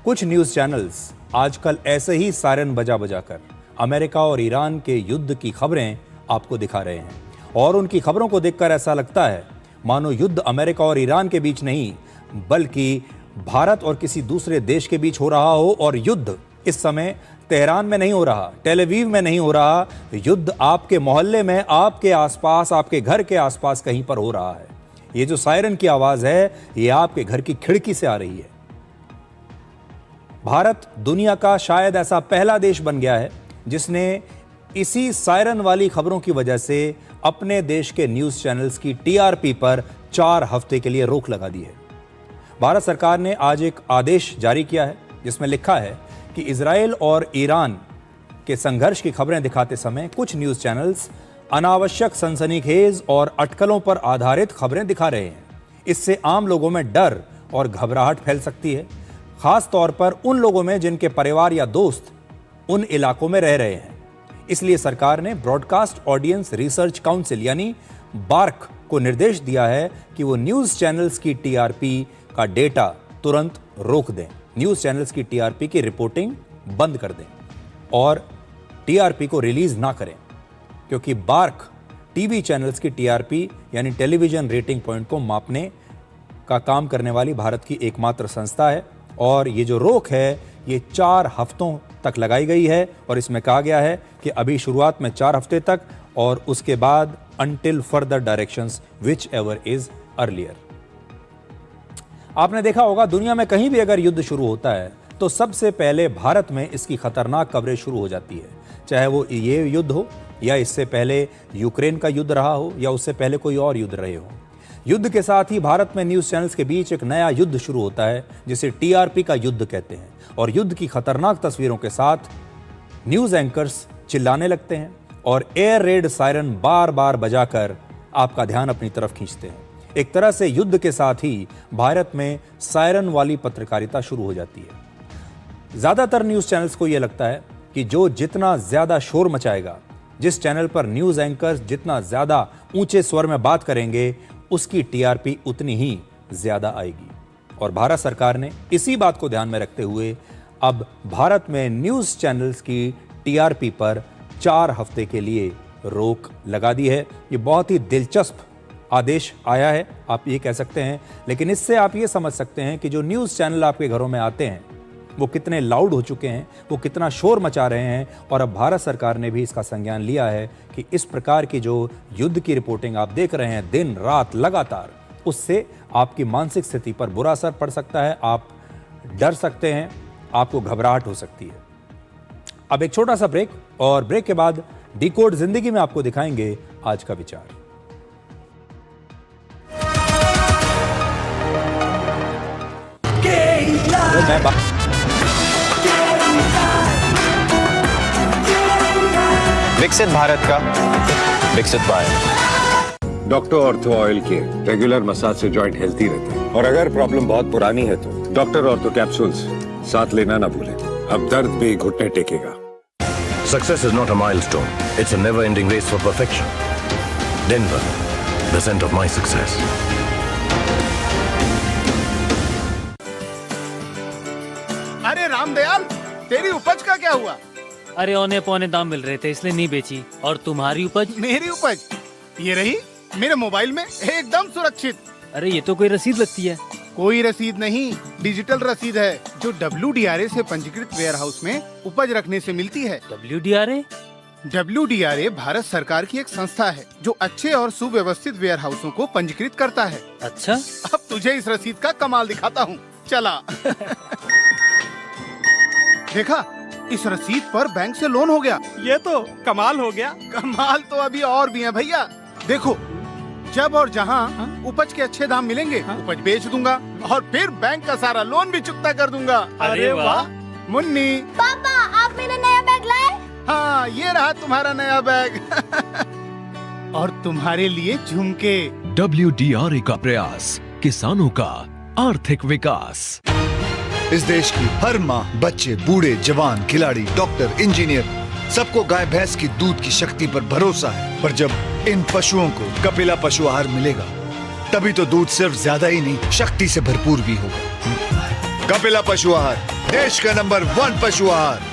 कुछ न्यूज़ चैनल्स आजकल ऐसे ही सायरन बजा बजाकर अमेरिका और ईरान के युद्ध की खबरें आपको दिखा रहे हैं और उनकी खबरों को देखकर ऐसा लगता है मानो युद्ध अमेरिका और ईरान के बीच नहीं बल्कि भारत और किसी दूसरे देश के बीच हो रहा हो। और युद्ध इस समय तेहरान में नहीं हो रहा, टेल अवीव में नहीं हो रहा, युद्ध आपके मोहल्ले में, आपके आसपास, आपके घर के आसपास कहीं पर हो रहा है। ये जो सायरन की आवाज है ये आपके घर की खिड़की से आ रही है। भारत दुनिया का शायद ऐसा पहला देश बन गया है जिसने इसी सायरन वाली खबरों की वजह से अपने देश के न्यूज़ चैनल्स की TRP पर 4 हफ्ते के लिए रोक लगा दी है। भारत सरकार ने आज एक आदेश जारी किया है जिसमें लिखा है कि इजराइल और ईरान के संघर्ष की खबरें दिखाते समय कुछ न्यूज़ चैनल्स अनावश्यक सनसनीखेज और अटकलों पर आधारित खबरें दिखा रहे हैं। इससे आम लोगों में डर और घबराहट फैल सकती है, खास तौर पर उन लोगों में जिनके परिवार या दोस्त उन इलाकों में रह रहे हैं। इसलिए सरकार ने ब्रॉडकास्ट ऑडियंस रिसर्च काउंसिल यानी बार्क को निर्देश दिया है कि वो न्यूज चैनल्स की टीआरपी का डेटा तुरंत रोक दें, न्यूज चैनल्स की टीआरपी की रिपोर्टिंग बंद कर दें और टीआरपी को रिलीज ना करें, क्योंकि बार्क टीवी चैनल्स की टीआरपी यानी टेलीविजन रेटिंग पॉइंट को मापने का काम करने वाली भारत की एकमात्र संस्था है। और ये जो रोक है ये 4 हफ्तों तक लगाई गई है और इसमें कहा गया है कि अभी शुरुआत में 4 हफ्ते तक और उसके बाद until further directions whichever is earlier। आपने देखा होगा दुनिया में कहीं भी अगर युद्ध शुरू होता है तो सबसे पहले भारत में इसकी खतरनाक कवरेज शुरू हो जाती है, चाहे वो ये युद्ध हो या इससे पहले यूक्रेन का युद्ध रहा हो या उससे पहले कोई और युद्ध रहे हो। युद्ध के साथ ही भारत में न्यूज चैनल्स के बीच एक नया युद्ध शुरू होता है जिसे टीआरपी का युद्ध कहते हैं। और युद्ध की खतरनाक तस्वीरों के साथ न्यूज एंकर्स चिल्लाने लगते हैं और एयर रेड सायरन बार बार बजाकर आपका ध्यान अपनी तरफ खींचते हैं। एक तरह से युद्ध के साथ ही भारत में सायरन वाली पत्रकारिता शुरू हो जाती है। ज्यादातर न्यूज चैनल्स को यह लगता है कि जो जितना ज्यादा शोर मचाएगा, जिस चैनल पर न्यूज एंकर्स जितना ज्यादा ऊंचे स्वर में बात करेंगे, उसकी टीआरपी उतनी ही ज्यादा आएगी। और भारत सरकार ने इसी बात को ध्यान में रखते हुए अब भारत में न्यूज चैनल्स की टीआरपी पर 4 हफ्ते के लिए रोक लगा दी है। ये बहुत ही दिलचस्प आदेश आया है, आप ये कह सकते हैं, लेकिन इससे आप ये समझ सकते हैं कि जो न्यूज़ चैनल आपके घरों में आते हैं वो कितने लाउड हो चुके हैं, वो कितना शोर मचा रहे हैं। और अब भारत सरकार ने भी इसका संज्ञान लिया है कि इस प्रकार की जो युद्ध की रिपोर्टिंग आप देख रहे हैं दिन रात लगातार, उससे आपकी मानसिक स्थिति पर बुरा असर पड़ सकता है, आप डर सकते हैं, आपको घबराहट हो सकती है। अब एक छोटा सा ब्रेक और ब्रेक के बाद डिकोड जिंदगी में आपको दिखाएंगे आज का विचार। विकसित भारत का विकसित भारत। डॉक्टर ऑर्थो ऑयल के रेगुलर मसाज से जॉइंट हेल्थी रहते हैं। और अगर प्रॉब्लम बहुत पुरानी है तो डॉक्टर ऑर्थो कैप्सूल्स साथ लेना ना भूलें। अब दर्द भी घुटने टेकेगा। Success is not a milestone. It's a never-ending race for perfection. Denver, the center of my success. अरे रामदयाल, तेरी उपज का क्या हुआ? अरे औने पौने दाम मिल रहे थे इसलिए नहीं बेची। और तुम्हारी उपज? मेरी उपज ये रही मेरे मोबाइल में एकदम सुरक्षित। अरे ये तो कोई रसीद लगती है। कोई रसीद नहीं, डिजिटल रसीद है जो WDRA से पंजीकृत वेयर हाउस में उपज रखने से मिलती है। WDRA? WDRA भारत सरकार की एक संस्था है जो अच्छे और सुव्यवस्थित वेयर हाउसों को पंजीकृत करता है। अच्छा, अब तुझे इस रसीद का कमाल दिखाता हूँ, चला। देखा, इस रसीद पर बैंक से लोन हो गया। ये तो कमाल हो गया। कमाल तो अभी और भी है भैया। देखो, जब और जहाँ उपज के अच्छे दाम मिलेंगे, उपज बेच दूंगा और फिर बैंक का सारा लोन भी चुकता कर दूंगा। अरे वाह। मुन्नी, पापा आप मेरा नया बैग लाए? हाँ, ये रहा तुम्हारा नया बैग। और तुम्हारे लिए झुमके। WDRA का प्रयास, किसानों का आर्थिक विकास। इस देश की हर माँ, बच्चे, बूढ़े, जवान, खिलाड़ी, डॉक्टर, इंजीनियर, सबको गाय भैंस की दूध की शक्ति पर भरोसा है। पर जब इन पशुओं को कपिला पशु आहार मिलेगा, तभी तो दूध सिर्फ ज्यादा ही नहीं, शक्ति से भरपूर भी होगा। कपिला पशु आहार, देश का नंबर 1 पशु आहार।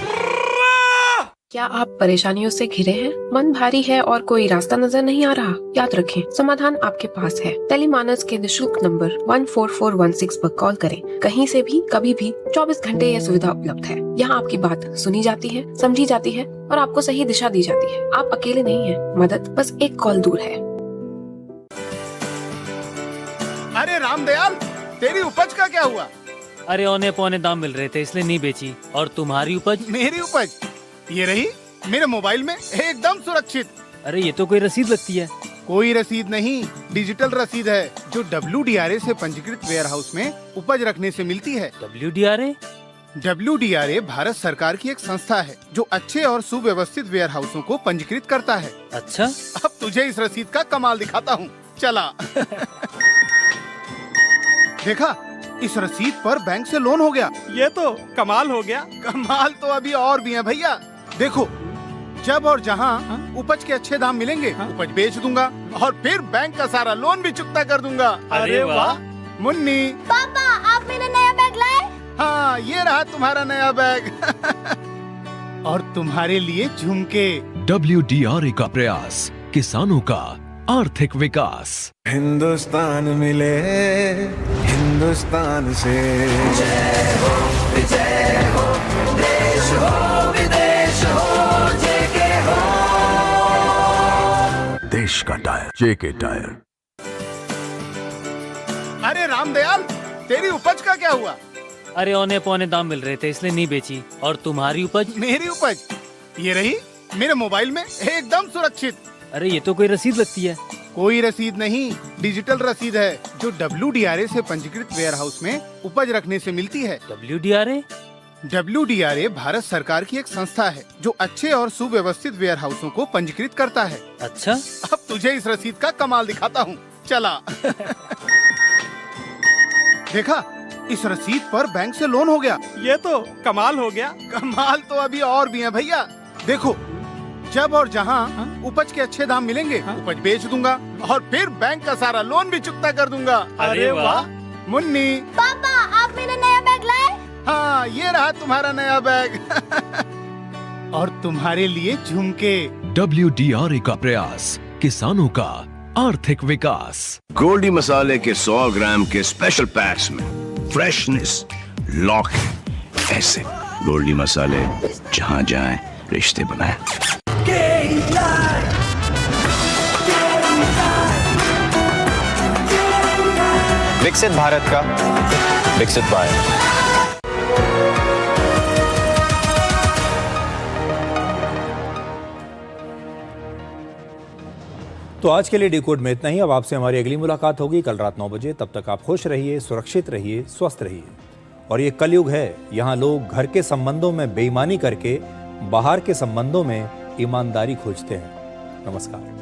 क्या आप परेशानियों से घिरे हैं? मन भारी है और कोई रास्ता नजर नहीं आ रहा? याद रखें, समाधान आपके पास है। टेलीमानस के निःशुल्क नंबर 14416 पर कॉल करें। कहीं से भी, कभी भी, 24 घंटे यह सुविधा उपलब्ध है। यहाँ आपकी बात सुनी जाती है, समझी जाती है और आपको सही दिशा दी जाती है। आप अकेले नहीं हैं, मदद बस एक कॉल दूर है। अरे रामदयाल, तेरी उपज का क्या हुआ? अरे औने पौने दाम मिल रहे थे इसलिए नहीं बेची। और तुम्हारी उपज? मेरी उपज ये रही मेरे मोबाइल में एकदम सुरक्षित। अरे ये तो कोई रसीद लगती है। कोई रसीद नहीं, डिजिटल रसीद है जो WDRA से पंजीकृत वेयर हाउस में उपज रखने से मिलती है। WDRA? WDRA भारत सरकार की एक संस्था है जो अच्छे और सुव्यवस्थित वेयर हाउसों को पंजीकृत करता है। अच्छा, अब तुझे इस रसीद का कमाल दिखाता हूँ, चला। देखा, इस रसीद पर बैंक से लोन हो गया। ये तो कमाल हो गया। कमाल तो अभी और भी है भैया। देखो, जब और जहाँ उपज के अच्छे दाम मिलेंगे, उपज बेच दूंगा और फिर बैंक का सारा लोन भी चुकता कर दूंगा। अरे वाह। मुन्नी, पापा आप मेरा नया बैग लाए? हाँ, ये रहा तुम्हारा नया बैग। और तुम्हारे लिए झुमके। WDRA का प्रयास, किसानों का आर्थिक विकास। हिंदुस्तान मिले हिंदुस्तान से, जय हो देश हो विदेश हो, जेके हो। देश का टायर जेके टायर। अरे रामदयाल, तेरी उपज का क्या हुआ? अरे औने पौने दाम मिल रहे थे इसलिए नहीं बेची। और तुम्हारी उपज? मेरी उपज ये रही मेरे मोबाइल में, एकदम सुरक्षित। अरे ये तो कोई रसीद लगती है। कोई रसीद नहीं, डिजिटल रसीद है जो WDRA से पंजीकृत वेयर हाउस में उपज रखने से मिलती है। WDRA? WDRA भारत सरकार की एक संस्था है जो अच्छे और सुव्यवस्थित वेयर हाउसों को पंजीकृत करता है। अच्छा, अब तुझे इस रसीद का कमाल दिखाता हूँ, चला। देखा, इस रसीद पर बैंक से लोन हो गया। ये तो कमाल हो गया। कमाल तो अभी और भी है भैया। देखो, जब और जहाँ उपज के अच्छे दाम मिलेंगे, उपज बेच दूंगा और फिर बैंक का सारा लोन भी चुकता कर दूंगा। अरे वाह। मुन्नी, पापा आप मेरा नया बैग लाए? हाँ, ये रहा तुम्हारा नया बैग। और तुम्हारे लिए झुमके। WDRA का प्रयास, किसानों का आर्थिक विकास। गोल्डी मसाले के 100 ग्राम के स्पेशल पैक्स में फ्रेशनेस लॉक है। ऐसे गोल्डी मसाले जहां जाएं रिश्ते बनाएं। विकसित भारत का विकसित भारत। तो आज के लिए डिकोड में इतना ही। अब आपसे हमारी अगली मुलाकात होगी कल रात 9 बजे। तब तक आप खुश रहिए, सुरक्षित रहिए, स्वस्थ रहिए। और ये कलयुग है, यहाँ लोग घर के संबंधों में बेईमानी करके बाहर के संबंधों में ईमानदारी खोजते हैं। नमस्कार।